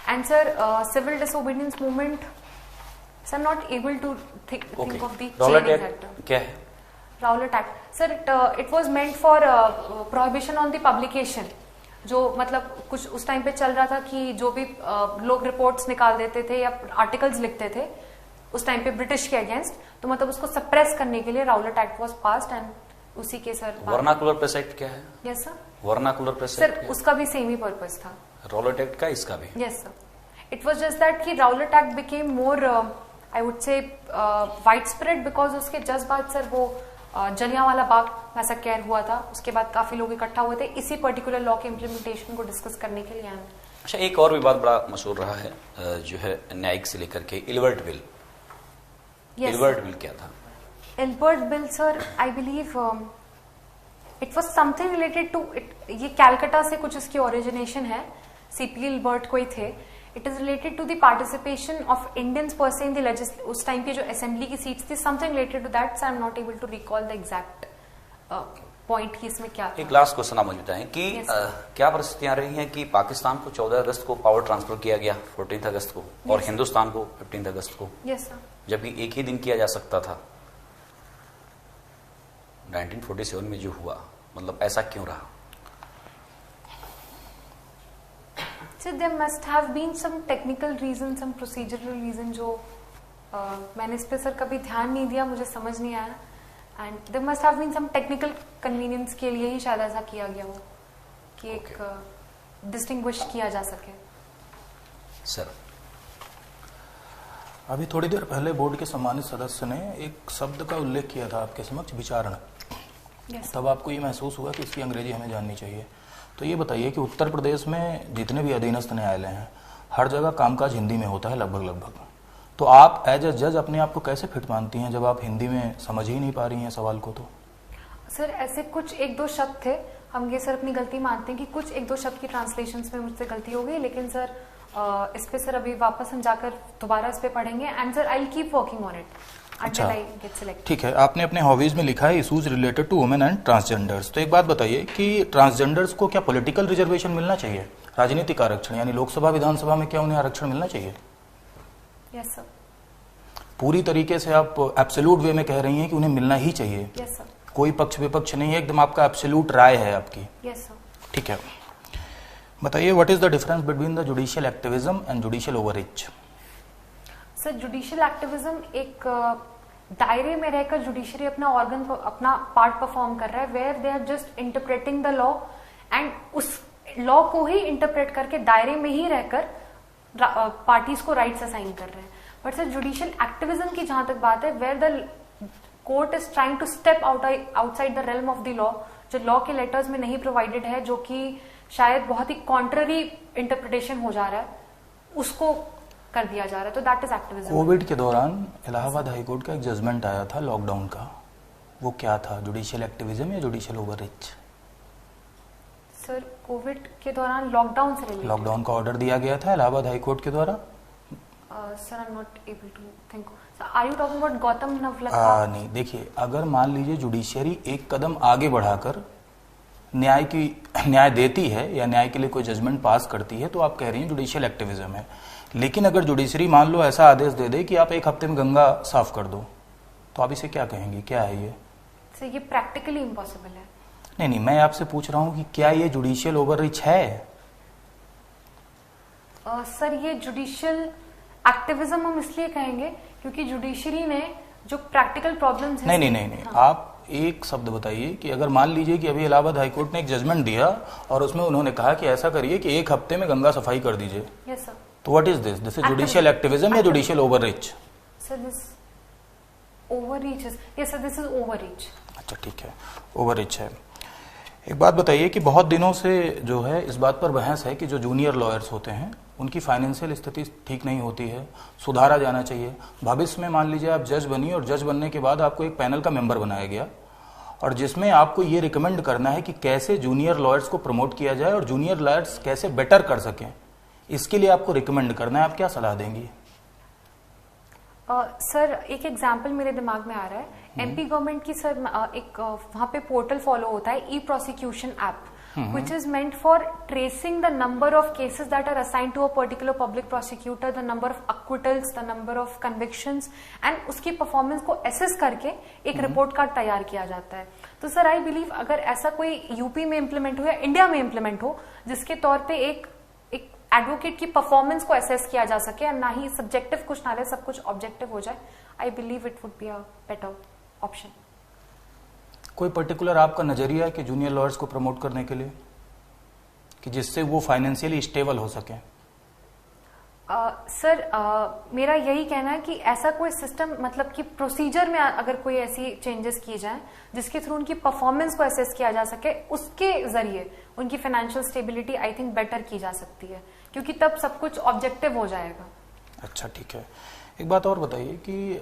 And sir, civil disobedience movement, sir not able to think of the क्या है Rowlatt act? Sir, it was meant for prohibition on the publication, जो मतलब कुछ उस टाइम पे चल रहा था कि जो भी लोग रिपोर्ट्स निकाल देते थे या आर्टिकल्स लिखते थे उस टाइम पे ब्रिटिश के अगेंस्ट, तो मतलब उसको सप्रेस करने के लिए Rowlatt Act was passed, and उसी के सर वर्नाकुलर प्रेस एक्ट क्या है? Yes sir. Vernacular press sir, उसका भी सेम ही पर्पस था। राउलेट एक्ट का इसका भी? Yes sir. It was just that कि Rowlatt Act became more I would say wide spread because उसके जस्ट बाद सर वो जलियांवाला बाग मैसेकर हुआ था, उसके बाद काफी लोग इकट्ठा हुए थे इसी पर्टिकुलर लॉ के इम्प्लीमेंटेशन को डिस्कस करने के लिए आए। अच्छा, एक और विवाद बड़ा मशहूर रहा है जो है न्यायिक से लेकर के इल्बर्ट बिल। इल्बर्ट बिल क्या था? Ilbert bill sir, I believe it was something related to it, ये कैलकाटा से कुछ इसकी ओरिजिनेशन है, सीपी इल्बर्ट कोई थे। It is related to the participation of Indians per se in the उस टाइम की जो असेंबली की सीट्स थी, something related to that, so I am not able to recall the exact point की इसमें क्या था। एक लास्ट क्वेश्चन आप मुझे बताएं कि क्या परिस्थितियां रही हैं कि पाकिस्तान को 14 अगस्त को पावर ट्रांसफर किया गया 14 अगस्त को और हिंदुस्तान को 15 अगस्त को, यस सर, जबकि एक ही दिन किया जा सकता था। 1947 में जो हुआ, मतलब ऐसा क्यों रहा? So there must have been some technical reason, some procedural reason जो मैंने इस पे सर कभी ध्यान नहीं दिया, मुझे समझ नहीं आया, and there must have been some technical convenience के लिए ही शायद ऐसा किया गया हो कि एक distinguish किया जा सके। सर, अभी थोड़ी देर पहले बोर्ड के सम्मानित सदस्य ने एक शब्द का उल्लेख किया था आपके समक्ष, विचारण। तब आपको ये महसूस हुआ कि इसकी अंग्रेजी हमें जाननी चाहिए। तो ये बताइए कि उत्तर प्रदेश में जितने भी अधीनस्थ न्यायालय हैं, हर जगह कामकाज हिंदी में होता है लगभग। तो आप एज ए जज अपने आप को कैसे फिट मानती हैं जब आप हिंदी में समझ ही नहीं पा रही हैं सवाल को? तो सर ऐसे कुछ एक दो शब्द थे, हम ये सर अपनी गलती मानते हैं कि कुछ एक दो शब्द की ट्रांसलेशंस में मुझसे गलती हो गई, लेकिन सर इस पे सर अभी वापस हम जाकर दोबारा इस पे पढ़ेंगे and sir I will keep working on it. अच्छा, ठीक है। आपने अपने हॉबीज में लिखा है issues related to women and transgenders. तो एक बात बताइए कि ट्रांसजेंडर्स को क्या पॉलिटिकल रिजर्वेशन मिलना चाहिए, राजनीतिक आरक्षण, यानी लोकसभा विधानसभा में क्या उन्हें आरक्षण मिलना चाहिए? Yes sir. पूरी तरीके से आप एब्सोल्यूट वे में कह रही हैं कि उन्हें मिलना ही चाहिए? Yes sir. कोई पक्ष विपक्ष नहीं है, एकदम आपका एब्सोल्यूट राय है आपकी? Yes sir. ठीक है, बताइए what is the difference between the judicial activism and judicial overreach? Sir judicial activism एक दायरे में रहकर जुडिशरी अपना ऑर्गन अपना पार्ट परफॉर्म कर रहा है, where they are just interpreting the law and उस लॉ को ही इंटरप्रेट करके दायरे में ही रहकर पार्टीज को राइट्स असाइन कर रहे हैं। बट सर जुडिशियल एक्टिविज्म की जहां तक बात है, where the court is trying to step outside the realm of the law, जो लॉ के लेटर्स में नहीं प्रोवाइडेड है, जो कि शायद बहुत ही कॉन्ट्ररी इंटरप्रिटेशन हो जा रहा है, उसको कर दिया जा रहा है, तो दैट इज एक्टिविज्म। कोविड के दौरान इलाहाबाद हाईकोर्ट का एक जजमेंट आया था लॉकडाउन का, वो क्या था, जुडिशियल एक्टिविज्म या जुडिशियल ओवररीच? सर कोविड के दौरान लॉकडाउन से रिलेटेड लॉकडाउन का ऑर्डर दिया गया था इलाहाबाद हाईकोर्ट के द्वारा। Sir I am not able to think, are you talking about Gautam Navlakha? नहीं, देखिए अगर मान लीजिए जुडिशियरी एक कदम आगे बढ़ाकर न्याय देती है या न्याय के लिए कोई जजमेंट पास करती है, तो आप कह रही हैं जुडिशियल एक्टिविज्म है। लेकिन अगर जुडिशरी मान लो ऐसा आदेश दे दे कि आप एक हफ्ते में गंगा साफ कर दो, तो आप इसे क्या कहेंगी, क्या है ये? सर ये प्रैक्टिकली इम्पॉसिबल है। नहीं, मैं आपसे पूछ रहा हूं कि क्या ये जुडिशियल ओवररीच है? सर ये जुडिशियल एक्टिविज्म हम इसलिए कहेंगे क्योंकि जुडिशरी ने जो प्रैक्टिकल प्रॉब्लम्स हैं। नहीं, आप एक शब्द बताइए कि अगर मान लीजिए कि अभी इलाहाबाद हाईकोर्ट ने एक जजमेंट दिया और उसमें उन्होंने कहा कि ऐसा करिए कि एक हफ्ते में गंगा सफाई कर दीजिए। Yes sir. तो what is this? This is judicial activism या judicial overreach? Sir this overreach is, yes sir this is overreach. अच्छा ठीक है, ओवररीच है। एक बात बताइए कि बहुत दिनों से जो है इस बात पर बहस है कि जो जूनियर लॉयर्स होते हैं उनकी फाइनेंशियल स्थिति ठीक नहीं होती है, सुधारा जाना चाहिए। भविष्य में मान लीजिए आप जज बनी और जज बनने के बाद आपको एक पैनल का मेंबर बनाया गया और जिसमें आपको ये रिकमेंड करना है कि कैसे जूनियर लॉयर्स को प्रमोट किया जाए और जूनियर लॉयर्स कैसे बेटर कर सकें, इसके लिए आपको रिकमेंड करना है, आप क्या सलाह देंगी? सर एक एग्जाम्पल मेरे दिमाग में आ रहा है, एमपी गवर्नमेंट की सर एक वहां पे पोर्टल फॉलो होता है, e prosecution app, which is meant for tracing the number of cases that are assigned to a particular public prosecutor, the number of acquittals, the number of convictions, and उसकी performance को assess करके एक report card तैयार किया जाता है। तो sir I believe अगर ऐसा कोई यूपी में इम्प्लीमेंट हो या इंडिया में इम्प्लीमेंट हो जिसके तौर पे एक एडवोकेट की परफॉर्मेंस को एसेस किया जा सके और ना ही सब्जेक्टिव कुछ ना रहे, सब कुछ ऑब्जेक्टिव हो जाए, आई believe it would be a better option. कोई पर्टिकुलर आपका नजरिया है कि जूनियर लॉयर्स को प्रमोट करने के लिए कि जिससे वो फाइनेंशियली स्टेबल हो सके? सर मेरा यही कहना है कि ऐसा कोई सिस्टम, मतलब कि प्रोसीजर में अगर कोई ऐसी चेंजेस की जाए जिसके थ्रू उनकी परफॉर्मेंस को असेस किया जा सके, उसके जरिए उनकी financial stability I think better की जा सकती है, क्योंकि तब सब कुछ ऑब्जेक्टिव हो जाएगा। अच्छा, ठीक है। एक बात और बताइए कि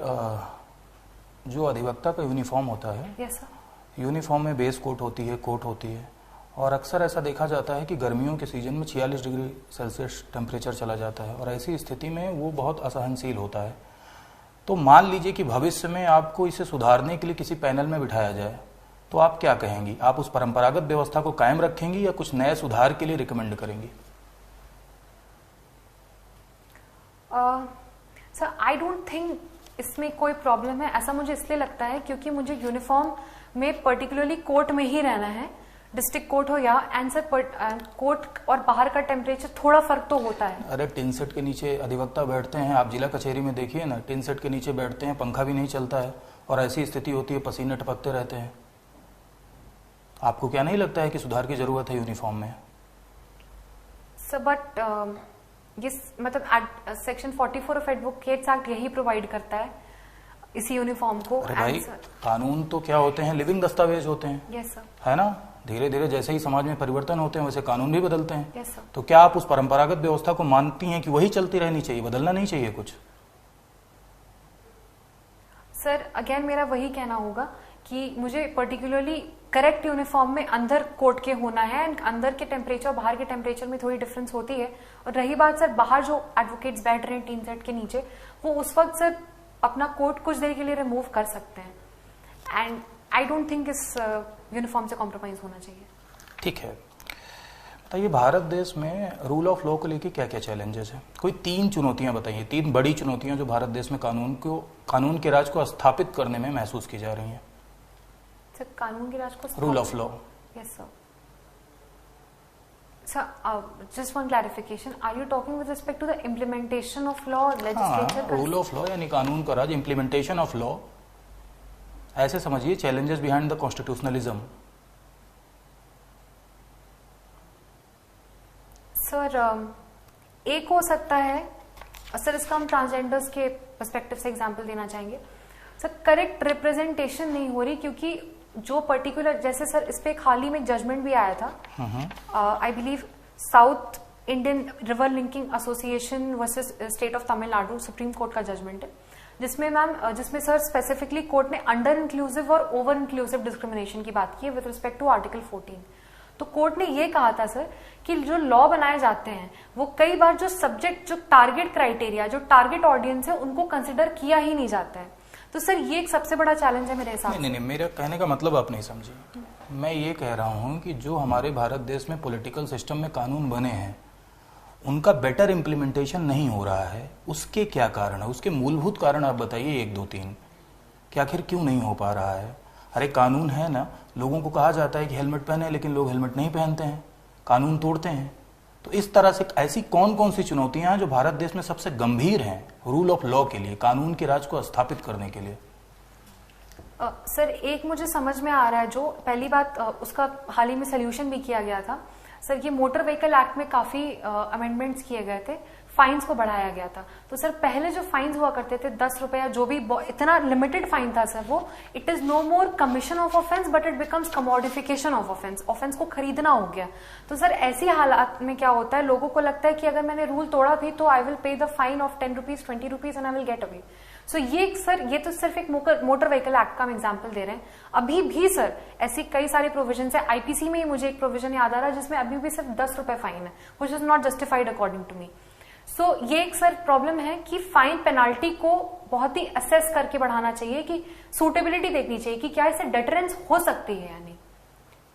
जो अधिवक्ता का यूनिफॉर्म होता है, यस सर, यूनिफॉर्म में बेस कोट होती है, कोट होती है, और अक्सर ऐसा देखा जाता है कि गर्मियों के सीजन में 46 डिग्री सेल्सियस टेम्परेचर चला जाता है, और ऐसी स्थिति में वो बहुत असहनशील होता है। तो मान लीजिए कि भविष्य में आपको इसे सुधारने के लिए किसी पैनल में बिठाया जाए, तो आप क्या कहेंगी? आप उस परंपरागत व्यवस्था को कायम रखेंगी या कुछ नए सुधार के लिए रिकमेंड करेंगी? सर आई डोंट थिंक इसमें कोई प्रॉब्लम है। ऐसा मुझे इसलिए लगता है क्योंकि मुझे यूनिफॉर्म में पर्टिकुलरली कोर्ट में ही रहना है, डिस्ट्रिक्ट कोर्ट हो या आंसर कोर्ट, और बाहर का टेम्परेचर थोड़ा फर्क तो होता है। अरे टिन सेट के नीचे अधिवक्ता बैठते हैं, आप जिला कचहरी में देखिए ना, टिन सेट के नीचे बैठते हैं, पंखा भी नहीं चलता है, और ऐसी स्थिति होती है, पसीने टपकते रहते हैं। आपको क्या नहीं लगता है कि सुधार की जरूरत है यूनिफॉर्म में? सर बट ये मतलब सेक्शन 44 ऑफ एडवोकेट्स एक्ट यही प्रोवाइड करता है इसी यूनिफॉर्म को। अरे भाई, कानून तो क्या होते हैं? लिविंग दस्तावेज होते हैं। यस सर, है ना? धीरे धीरे जैसे ही समाज में परिवर्तन होते हैं वैसे कानून भी बदलते हैं। Yes sir. तो क्या आप उस परंपरागत व्यवस्था को मानती हैं कि वही चलती रहनी चाहिए, बदलना नहीं चाहिए कुछ? सर अगेन मेरा वही कहना होगा कि मुझे पर्टिकुलरली करेक्ट यूनिफॉर्म में अंदर कोर्ट के होना है, एंड अंदर के टेम्परेचर और बाहर के टेम्परेचर में थोड़ी डिफरेंस होती है। और रही बात सर बाहर जो एडवोकेट्स बैठ रहे हैं टीन सेट के नीचे, वो उस वक्त सर अपना कोट कुछ देर के लिए रिमूव कर सकते हैं, एंड आई डोंट थिंक इस यूनिफॉर्म से कॉम्प्रोमाइज होना चाहिए। ठीक है, बताइए भारत देश में रूल ऑफ लॉ को लेके क्या क्या चैलेंजेस हैं? कोई 3 चुनौतियां बताइए, 3 बड़ी चुनौतियां जो भारत देश में कानून के राज को स्थापित करने में महसूस की जा रही हैं। सर कानून के राज को, rule of law. Yes sir. Sir, just one clarification. Are you talking with respect to the implementation of law, legislature? Rule of law यानी कानून का राज, इम्प्लीमेंटेशन ऑफ लॉ, ऐसे समझिए challenges behind the constitutionalism. Sir एक हो सकता है sir, इसका हम ट्रांसजेंडर्स के पर्सपेक्टिव से एग्जांपल देना चाहेंगे। सर करेक्ट रिप्रेजेंटेशन नहीं हो रही, क्योंकि जो पर्टिकुलर, जैसे सर इस पे एक हाल ही में जजमेंट भी आया था, I believe south Indian river linking association versus state of Tamil Nadu, supreme court का जजमेंट है, जिसमें सर स्पेसिफिकली कोर्ट ने अंडर इंक्लूसिव और ओवर इंक्लूसिव डिस्क्रिमिनेशन की बात की है विद रिस्पेक्ट टू आर्टिकल 14। तो कोर्ट ने ये कहा था सर कि जो लॉ बनाए जाते हैं वो कई बार जो सब्जेक्ट, जो टारगेट क्राइटेरिया, जो टारगेट ऑडियंस है, उनको कंसिडर किया ही नहीं जाता है। तो सर ये एक सबसे बड़ा चैलेंज है मेरे हिसाब से। नहीं, मेरा कहने का मतलब आप नहीं समझे। मैं ये कह रहा हूँ कि जो हमारे भारत देश में पॉलिटिकल सिस्टम में कानून बने हैं उनका बेटर इम्प्लीमेंटेशन नहीं हो रहा है। उसके क्या कारण है? उसके मूलभूत कारण आप बताइए 1 2 3 कि आखिर क्यों नहीं हो पा रहा है? अरे कानून है ना, लोगों को कहा जाता है कि हेलमेट पहने, लेकिन लोग हेलमेट नहीं पहनते हैं, कानून तोड़ते हैं। तो इस तरह से ऐसी कौन कौन सी चुनौतियां हैं जो भारत देश में सबसे गंभीर हैं रूल ऑफ लॉ के लिए, कानून के राज को स्थापित करने के लिए? सर एक मुझे समझ में आ रहा है, जो पहली बात उसका हाल ही में सोल्यूशन भी किया गया था सर, ये मोटर व्हीकल एक्ट में काफी अमेंडमेंट्स किए गए थे, फाइन्स को बढ़ाया गया था। तो सर पहले जो फाइन्स हुआ करते थे 10 रुपया, जो भी इतना लिमिटेड फाइन था सर, वो it is no more commission of offence but it becomes commodification of offence, offence को खरीदना हो गया। तो सर ऐसी हालात में क्या होता है, लोगों को लगता है कि अगर मैंने रूल तोड़ा भी तो I will pay the fine of 10 rupees 20 rupees and I will get away. So ये सर, ये तो सिर्फ एक मोटर व्हीकल एक्ट का हम एग्जांपल दे रहे हैं। अभी भी सर ऐसी कई सारे प्रोविजन है, आईपीसी में ही मुझे एक प्रोविजन याद आ रहा है जिसमें अभी भी सिर्फ 10 रुपए फाइन है, which is not justified according to me. So ये एक सर प्रॉब्लम है कि फाइन पेनाल्टी को बहुत ही असेस करके बढ़ाना चाहिए, कि सूटेबिलिटी देखनी चाहिए कि क्या इससे डेटरेंस हो सकती है या नहीं,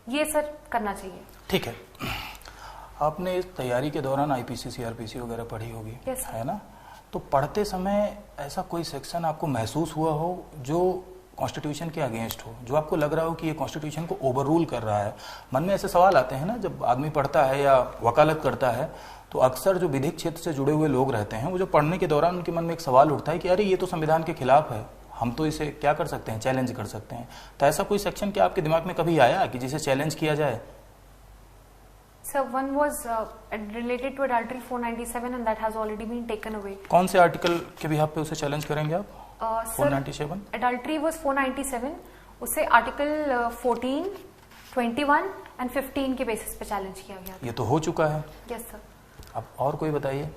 ये सर करना चाहिए। ठीक है, आपने इस तैयारी के दौरान आईपीसी सीआरपीसी वगैरह पढ़ी होगी, है ना? तो पढ़ते समय ऐसा कोई सेक्शन आपको महसूस हुआ हो जो कॉन्स्टिट्यूशन के अगेंस्ट हो, जो आपको लग रहा हो कि ये कॉन्स्टिट्यूशन को ओवर रूल कर रहा है? मन में ऐसे सवाल आते हैं ना, जब आदमी पढ़ता है या वकालत करता है तो अक्सर जो विधिक क्षेत्र से जुड़े हुए लोग रहते हैं, वो जो पढ़ने के दौरान उनके मन में एक सवाल उठता है कि अरे ये तो संविधान के खिलाफ है, हम तो इसे क्या कर सकते हैं, चैलेंज कर सकते हैं। तो ऐसा कोई सेक्शन क्या आपके दिमाग में कभी आया कि जिसे चैलेंज किया जाए? Sir, one was related to adultery 497 and that has already been taken away. कौन से आर्टिकल के बिहाफ पे उसे चैलेंज करेंगे आप? 497? Adultery was 497. उसे आर्टिकल 14, 21 एंड 15 के बेसिस पे चैलेंज किया गया। ये तो हो चुका है। Yes sir. अब और कोई बताइए।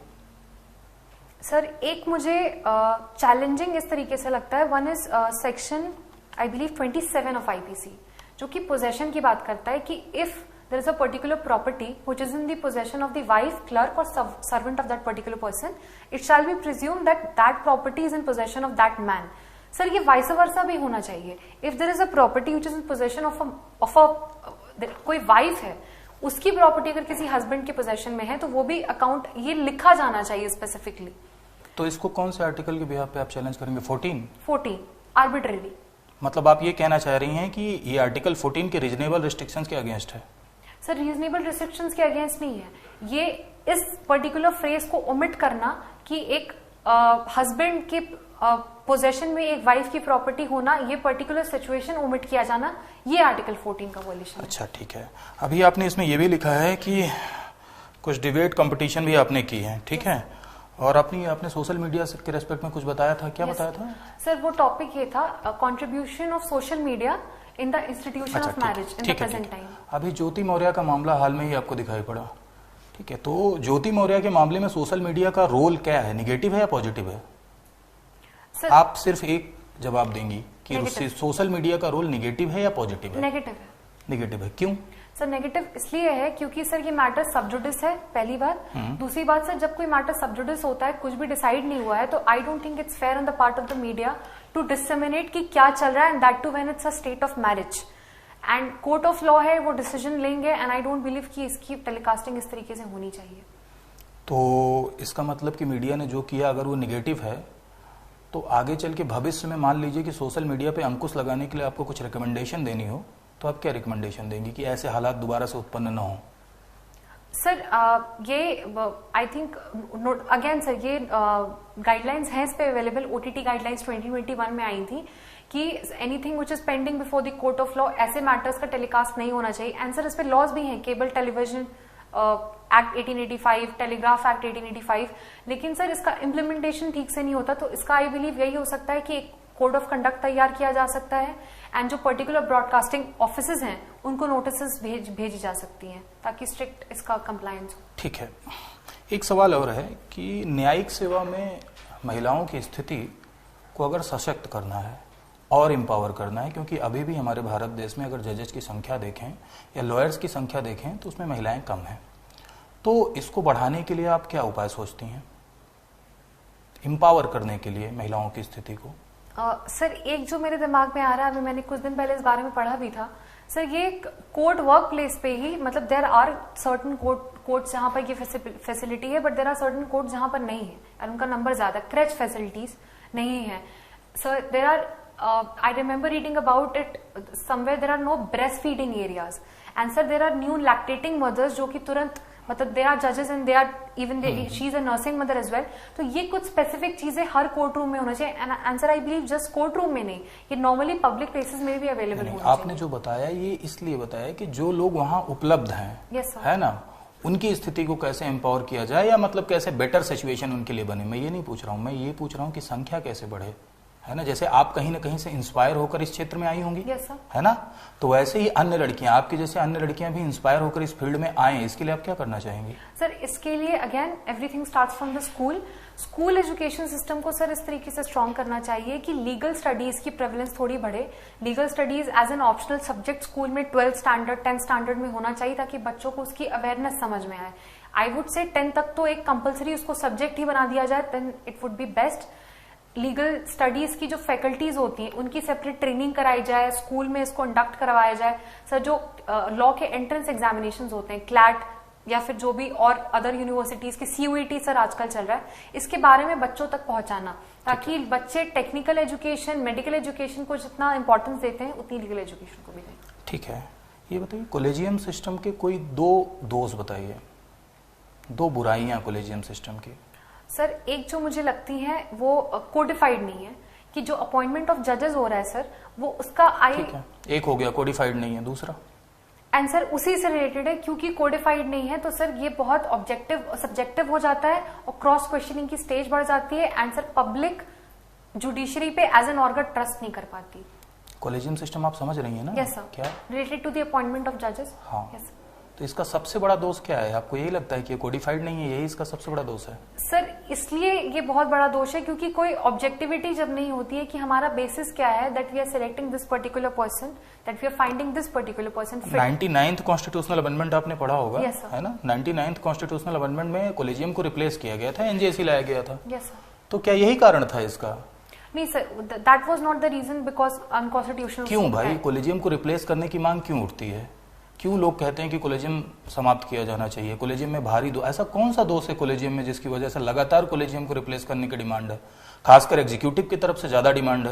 सर एक मुझे चैलेंजिंग इस तरीके से लगता है, one is section I believe 27 of IPC, जो कि पोजेशन की बात करता है कि if there is a particular property which is in the possession of the wife, clerk or servant of that particular person, it shall be presumed that that property is in possession of that man. Sir, ये vice versa भी होना चाहिए. If there is a property which is in possession of कोई wife है, उसकी property अगर किसी husband के possession में है तो वो भी account ये लिखा जाना चाहिए specifically. तो इसको कौन से आर्टिकल के बिहाफ पे आप चैलेंज करेंगे? 14 arbitrarily. मतलब आप ये कहना चाह रही हैं कि ये आर्टिकल 14 के रीजनेबल रिस्ट्रिक्शंस के अगेंस्ट है? सर रीजनेबल रिस्ट्रिक्शंस के अगेंस्ट नहीं है, ये इस पर्टिकुलर फ्रेज को ओमिट करना कि एक हस्बैंड के पोजेशन में एक वाइफ की प्रॉपर्टी होना, ये पर्टिकुलर सिचुएशन ओमिट किया जाना, ये आर्टिकल 14 का वॉल्यूशन। अच्छा ठीक है। अभी आपने इसमें ये भी लिखा है कि कुछ डिबेट कंपटीशन भी आपने की है, ठीक है, और आपने सोशल मीडिया के रेस्पेक्ट में कुछ बताया था, क्या बताया था? सर वो टॉपिक ये था, contribution of social media in the institution of marriage in the present time. अभी ज्योति मौर्य का मामला हाल में ही आपको दिखाई पड़ा, ठीक है, तो ज्योति मौर्य के मामले में सोशल मीडिया का रोल क्या है, निगेटिव है या पॉजिटिव है? सर आप सिर्फ एक जवाब देंगी कि सोशल मीडिया का रोल निगेटिव है या पॉजिटिव है? नेगेटिव है। निगेटिव है, क्यों? सर नेगेटिव इसलिए है क्योंकि सर ये मैटर सबजुडिस है, पहली बात। दूसरी बात सर, जब कोई मैटर सबजुडिस होता है, कुछ भी डिसाइड नहीं हुआ है, तो I don't think it's fair on the part of the media to disseminate कि क्या चल रहा है, and that too when it's a state of marriage and court of law है, वो डिसीजन लेंगे, एंड आई डोंट बिलीव कि इसकी टेलीकास्टिंग इस तरीके से होनी चाहिए। तो इसका मतलब कि मीडिया ने जो किया अगर वो निगेटिव है, तो आगे चल के भविष्य में मान लीजिए कि सोशल मीडिया पे अंकुश लगाने के लिए आपको कुछ रिकमेंडेशन देनी हो, तो आप क्या रिकमेंडेशन देंगी कि ऐसे हालात दोबारा से उत्पन्न न हो? सर ये आई थिंक अगेन सर ये गाइडलाइंस हैं इस पे अवेलेबल, ओटीटी गाइडलाइंस 2021 में आई थी कि anything which is pending before the court of law, ऐसे मैटर्स का टेलीकास्ट नहीं होना चाहिए। एंड सर इस पे लॉज भी हैं, cable television act 1885, telegraph act 1885, लेकिन सर इसका इम्प्लीमेंटेशन ठीक से नहीं होता, तो इसका आई बिलीव यही हो सकता है कि एक कोड ऑफ कंडक्ट तैयार किया जा सकता है, एंड जो पर्टिकुलर ब्रॉडकास्टिंग ऑफिसेज हैं उनको नोटिस भेजी जा सकती हैं ताकि स्ट्रिक्ट इसका कंप्लायंस हो। ठीक है, एक सवाल और है कि न्यायिक सेवा में महिलाओं की स्थिति को अगर सशक्त करना है और एम्पावर करना है, क्योंकि अभी भी हमारे भारत देश में अगर जजेस की संख्या देखें या लॉयर्स की संख्या देखें तो उसमें महिलाएं कम हैं, तो इसको बढ़ाने के लिए आप क्या उपाय सोचती हैं, एम्पावर करने के लिए महिलाओं की स्थिति को? सर एक जो मेरे दिमाग में आ रहा है, अभी मैंने कुछ दिन पहले इस बारे में पढ़ा भी था सर, ये कोर्ट वर्क प्लेस पे ही, मतलब देयर आर सर्टन कोर्ट्स जहां पर ये फैसिलिटी है, but there are certain court जहां पर नहीं है और उनका नंबर ज्यादा, क्रैच फैसिलिटीज नहीं है sir. There are I remember reading about it somewhere, there are no breastfeeding areas, and sir there are new lactating mothers जो कि तुरंत, मतलब there are judges and they are even she is a nursing mother as well, तो ये कुछ specific चीजें हर court room में होना चाहिए, and answer I believe just court room में नहीं, ये नॉर्मली पब्लिक प्लेसेस में भी अवेलेबल होना चाहिए। आपने जो बताया ये इसलिए बताया कि जो लोग वहाँ उपलब्ध हैं, yes, है ना, उनकी स्थिति को कैसे एम्पावर किया जाए, या मतलब कैसे बेटर सिचुएशन उनके लिए बने। मैं ये नहीं पूछ रहा हूँ, मैं ये पूछ रहा हूँ कि संख्या कैसे बढ़े, है ना, जैसे आप कहीं ना कहीं से इंस्पायर होकर इस क्षेत्र में आई होंगी, yes, है ना, तो वैसे ही अन्य लड़कियां, आपकी जैसे अन्य लड़कियां भी इंस्पायर होकर इस फील्ड में आए, इसके लिए आप क्या करना चाहेंगी? सर इसके लिए again everything starts from the school education system को सर इस तरीके से स्ट्रॉन्ग करना चाहिए कि लीगल स्टडीज की प्रेवलेंस थोड़ी बढ़े, legal studies as an optional subject school में 12th स्टैंडर्ड 10th स्टैंडर्ड में होना चाहिए, ताकि बच्चों को उसकी अवेयरनेस समझ में आए। आई वुड से 10 तक तो एक कंपल्सरी उसको सब्जेक्ट ही बना दिया जाए, then it would be best. Legal studies की जो फैकल्टीज होती हैं उनकी सेपरेट ट्रेनिंग कराई जाए, स्कूल में इसको कंडक्ट करवाया जाए। सर जो लॉ के एंट्रेंस एग्जामिनेशंस होते हैं, क्लैट या फिर जो भी और अदर यूनिवर्सिटीज के CUET सर आजकल चल रहा है, इसके बारे में बच्चों तक पहुंचाना, ताकि बच्चे टेक्निकल एजुकेशन, मेडिकल एजुकेशन को जितना इंपॉर्टेंस देते हैं उतनी लीगल एजुकेशन को भी दें। ठीक है, ये बताइए कॉलेजियम सिस्टम के कोई 2 दोष बताइए, 2 बुराइयां कॉलेजियम सिस्टम की। सर एक जो मुझे लगती है वो कोडिफाइड नहीं है, कि जो अपॉइंटमेंट ऑफ जजेस हो रहा है सर, वो उसका ठीक है, एक हो गया कोडिफाइड नहीं है, दूसरा एंड सर उसी से रिलेटेड है, क्योंकि कोडिफाइड नहीं है तो सर ये बहुत ऑब्जेक्टिव सब्जेक्टिव हो जाता है और क्रॉस क्वेश्चनिंग की स्टेज बढ़ जाती है एंड सर पब्लिक जुडिशरी पे एज एन ऑर्गन ट्रस्ट नहीं कर पाती। कॉलेजियम सिस्टम आप समझ रही हैं ना? Yes sir. क्या related to the appointment of जजेस। हाँ। Yes sir. तो इसका सबसे बड़ा दोष क्या है? आपको यही लगता है कि ये कोडिफाइड नहीं है, यही इसका सबसे बड़ा दोष है? सर इसलिए ये बहुत बड़ा दोष है क्योंकि कोई ऑब्जेक्टिविटी जब नहीं होती है कि हमारा बेसिस क्या है, that we are selecting this particular person, that we are finding this particular person fit. 99th constitutional amendment आपने पढ़ा होगा, Yes, sir. है ना? 99th कॉन्स्टिट्यूशनल अमेंडमेंट में कॉलेजियम को रिप्लेस किया गया था, एनजेसी लाया गया था। Yes sir. तो क्या यही कारण था इसका? नहीं सर, that was not the reason because unconstitutional. क्यों भाई कॉलेजियम को रिप्लेस करने की मांग क्यों उठती है? क्यों लोग कहते हैं कि कॉलेजियम समाप्त किया जाना चाहिए? कॉलेजियम में भारी ऐसा कौन सा दोष है कॉलेजियम में जिसकी वजह से लगातार कॉलेजियम को रिप्लेस करने की डिमांड है? खासकर एग्जीक्यूटिव की तरफ से ज्यादा डिमांड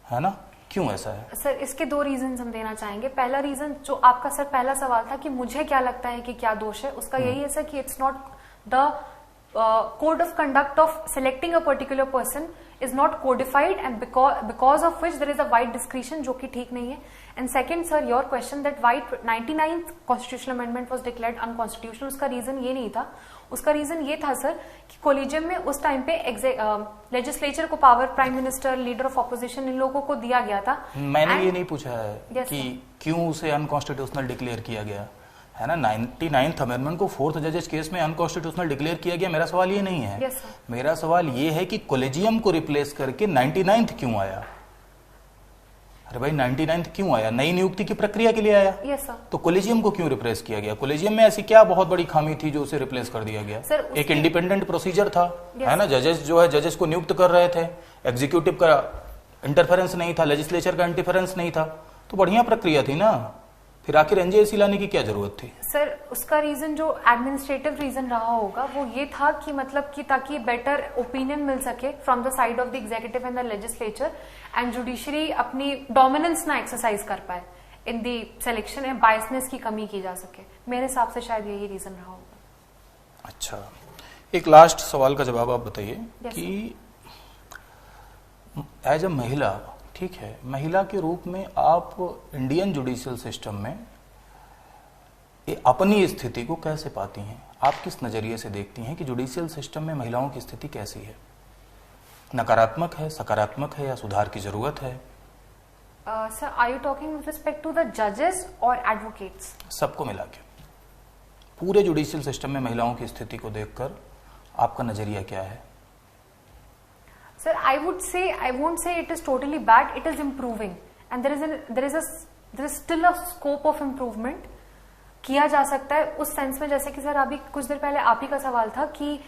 है ना? क्यों ऐसा है? सर इसके दो रीजन हम देना चाहेंगे। पहला रीजन जो आपका सर पहला सवाल था कि मुझे क्या लगता है कि क्या दोष है, उसका यही है सर कि it's not the code of conduct of selecting a particular person is not codified and because of which there is a wide discretion जो कि ठीक नहीं है। And second sir, your question that why 99th constitutional amendment was declared unconstitutional, उसका reason ये नहीं था। उसका रीजन ये था सर कि कॉलेजियम में उस टाइम पे लेजिस्लेचर को power, prime minister, leader of opposition, इन लोगों को दिया गया था। मैंने ये नहीं पूछा है yes, कि क्यों उसे अनकॉन्स्टिट्यूशनल डिक्लेयर किया गया, है ना? 99th अमेंडमेंट को 4th जजेस केस में अनकॉन्स्टिट्यूशनल डिक्लेयर किया गया। मेरा सवाल ये नहीं है। yes, मेरा सवाल ये है कि कॉलेजियम को रिप्लेस करके 99th क्यों आया? अरे भाई 99th क्यों आया? नई नियुक्ति की प्रक्रिया के लिए आया। yes, तो कॉलेजियम को क्यों रिप्लेस किया गया? कॉलेजियम में ऐसी क्या बहुत बड़ी खामी थी जो उसे रिप्लेस कर दिया गया? सर, एक इंडिपेंडेंट प्रोसीजर था, yes, है ना? जजेस जो है जजेस को नियुक्त कर रहे थे, एग्जीक्यूटिव का इंटरफेरेंस नहीं था, लेजिस्लेचर का इंटरफेरेंस नहीं था, तो बढ़िया प्रक्रिया थी ना। फिर आखिर एनजेसी लाने की क्या जरूरत थी? सर उसका रीजन जो एडमिनिस्ट्रेटिव रीजन रहा होगा वो ये था कि मतलब कि ताकि बेटर ओपिनियन मिल सके from the side of the executive and the legislature and judiciary अपनी डोमिनेंस ना एक्सरसाइज कर पाए इन दी सिलेक्शन एंड बायसनेस की कमी की जा सके। मेरे हिसाब से शायद यही रीजन रहा होगा। अच्छा, एक लास्ट सवाल का जवाब आप बताइए yes, कि एज अ महिला, ठीक है, महिला के रूप में आप इंडियन जुडिशियल सिस्टम में अपनी स्थिति को कैसे पाती हैं? आप किस नजरिए से देखती हैं कि जुडिशियल सिस्टम में महिलाओं की स्थिति कैसी है? नकारात्मक है, सकारात्मक है, या सुधार की जरूरत है? Sir are you talking with respect to the जजेस और एडवोकेट्स? सबको मिला के पूरे जुडिशियल सिस्टम में महिलाओं की स्थिति को देखकर आपका नजरिया क्या है? Sir, I won't say it is totally bad. It is improving, and there is still a scope of improvement. किया जा सकता है उस सेंस में, जैसे कि सर अभी कुछ देर पहले आप ही का सवाल था कि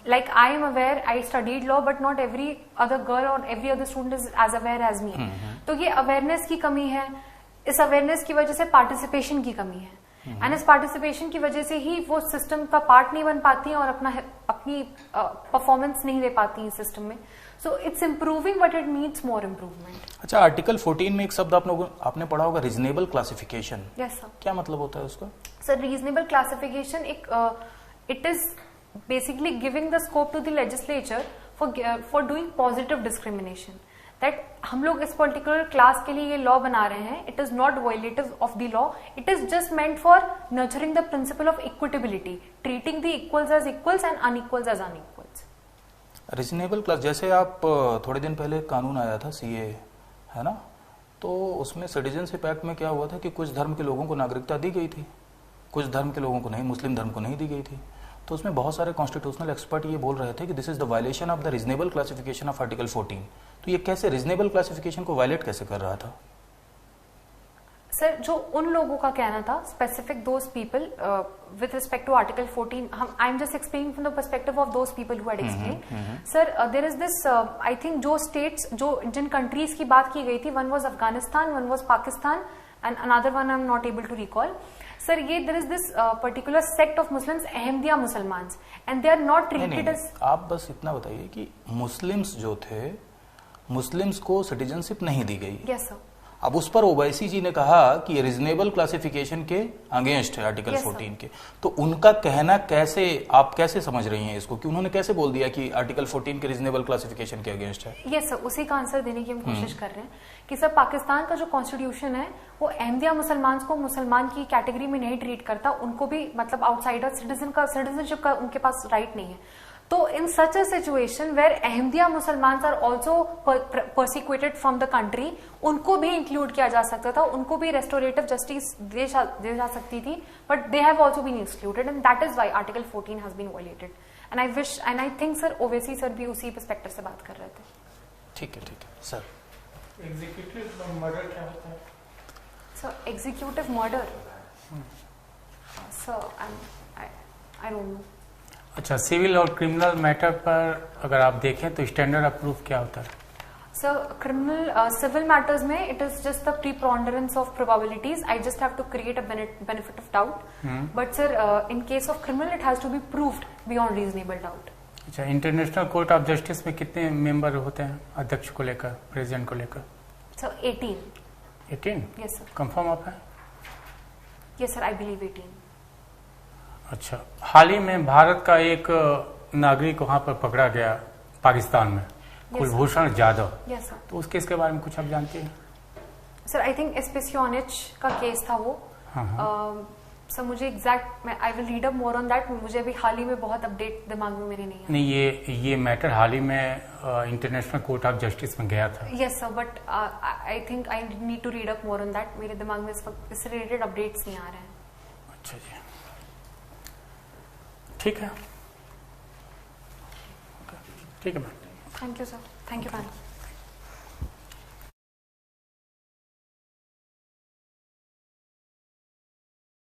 like I am aware, I studied law, but not every other girl or every other student is as aware as me. तो ये अवेयरनेस की कमी है। इस अवेयरनेस की वजह से पार्टिसिपेशन की कमी है, एंड इस पार्टिसिपेशन की वजह से ही वो सिस्टम का पार्ट नहीं बन पाती हैं और अपनी परफॉर्मेंस नहीं दे पाती हैं सिस्टम में। So it's improving but it needs more improvement. अच्छा, आर्टिकल 14 में एक शब्द आपने पढ़ा होगा, रीजनेबल क्लासिफिकेशन। Yes sir. क्या मतलब होता है उसका? Sir reasonable classification it is basically giving the scope to the legislature for doing positive discrimination, that हम लोग इस पर्टिकुलर क्लास के लिए ये लॉ बना रहे हैं। It is not violative of the law, it is just meant for nurturing the principle of equitability, treating the equals as equals and unequals as unequals. Reasonable class, जैसे आप थोड़े दिन पहले कानून आया था सीए, है ना? तो उसमें सिटीजनशिप एक्ट में क्या हुआ था कि कुछ धर्म के लोगों को नागरिकता दी गई थी, कुछ धर्म के लोगों को नहीं, मुस्लिम धर्म को नहीं दी गई थी। तो उसमें बहुत सारे कॉन्स्टिट्यूशनल एक्सपर्ट ये बोल रहे थे कि this is the violation of the reasonable classification of article 14। तो ये कैसे रीजनेबल क्लासिफिकेशन को वायलेट कैसे कर रहा था? सर जो उन लोगों का कहना था, specific those people with respect to article 14, I am just explaining from the perspective of those people who had explained. Sir there is this, I think जो स्टेट्स, जो जिन कंट्रीज की बात की गई थी, one was Afghanistan, one was Pakistan and another one I am not able to recall. Sir ये there is this particular sect of Muslims, Ahmadiyya मुसलमान, and they are not treated as. आप बस इतना बताइए कि मुस्लिम्स जो थे, मुस्लिम्स को सिटीजनशिप नहीं दी गई। Yes sir. अब उस पर ओवैसी जी ने कहा कि ये रीजनेबल क्लासिफिकेशन के अगेंस्ट है आर्टिकल 14 के, तो उनका कहना कैसे, आप कैसे समझ रही हैं इसको कि उन्होंने कैसे बोल दिया कि आर्टिकल 14 के रीजनेबल क्लासिफिकेशन के अगेंस्ट है? यस सर, उसी का आंसर देने की हम कोशिश कर रहे हैं कि सर पाकिस्तान का जो कॉन्स्टिट्यूशन है वो अहमदिया मुसलमान को मुसलमान की कैटेगरी में नहीं ट्रीट करता, उनको भी मतलब आउटसाइडर सिटीजनशिप का उनके पास राइट नहीं है। तो in such a situation where Ahmadiyya Musalman are also persecuted from the country, उनको भी इंक्लूड किया जा सकता था, उनको भी रेस्टोरेटिव जस्टिस दी जा सकती थी, but they have also been excluded and that is why article 14 has been violated. And I wish and I think sir Owaisi sir भी उसी पर्सपेक्टिव से बात कर रहे थे। ठीक है सर। एग्जीक्यूटिव मर्डर क्या होता है sir? Executive murder sir I don't know. अच्छा, सिविल और क्रिमिनल मैटर पर अगर आप देखें तो स्टैंडर्ड ऑफ प्रूफ क्या होता है? सर क्रिमिनल सिविल मैटर्स में it is just the preponderance of probabilities, I just have to create a benefit of doubt, but sir in case of criminal it has to be proved beyond reasonable doubt. अच्छा, international court of justice में कितने member होते हैं अध्यक्ष को लेकर, president को लेकर? सर 18। Yes sir. कंफर्म आप है? Yes sir, I believe 18। अच्छा, हाल ही में भारत का एक नागरिक वहां पर पकड़ा गया पाकिस्तान में, कुलभूषण जाधव। Yes sir. तो उस केस के बारे में कुछ आप जानते हैं? सर आई थिंक एस्पेसियोनिच का केस था वो। सर मुझे exact, I will read up more on that, मुझे अभी हाल ही में बहुत अपडेट दिमाग में मेरे नहीं है। नहीं, ये मैटर हाल ही में इंटरनेशनल कोर्ट ऑफ जस्टिस में गया था। Yes sir, but I think I need to read up more on that, मेरे दिमाग में इस वक्त इससे रिलेटेड अपडेट्स नहीं आ रहे हैं। अच्छा जी, ठीक है, ठीक है ma'am. Thank you sir, thank you ma'am.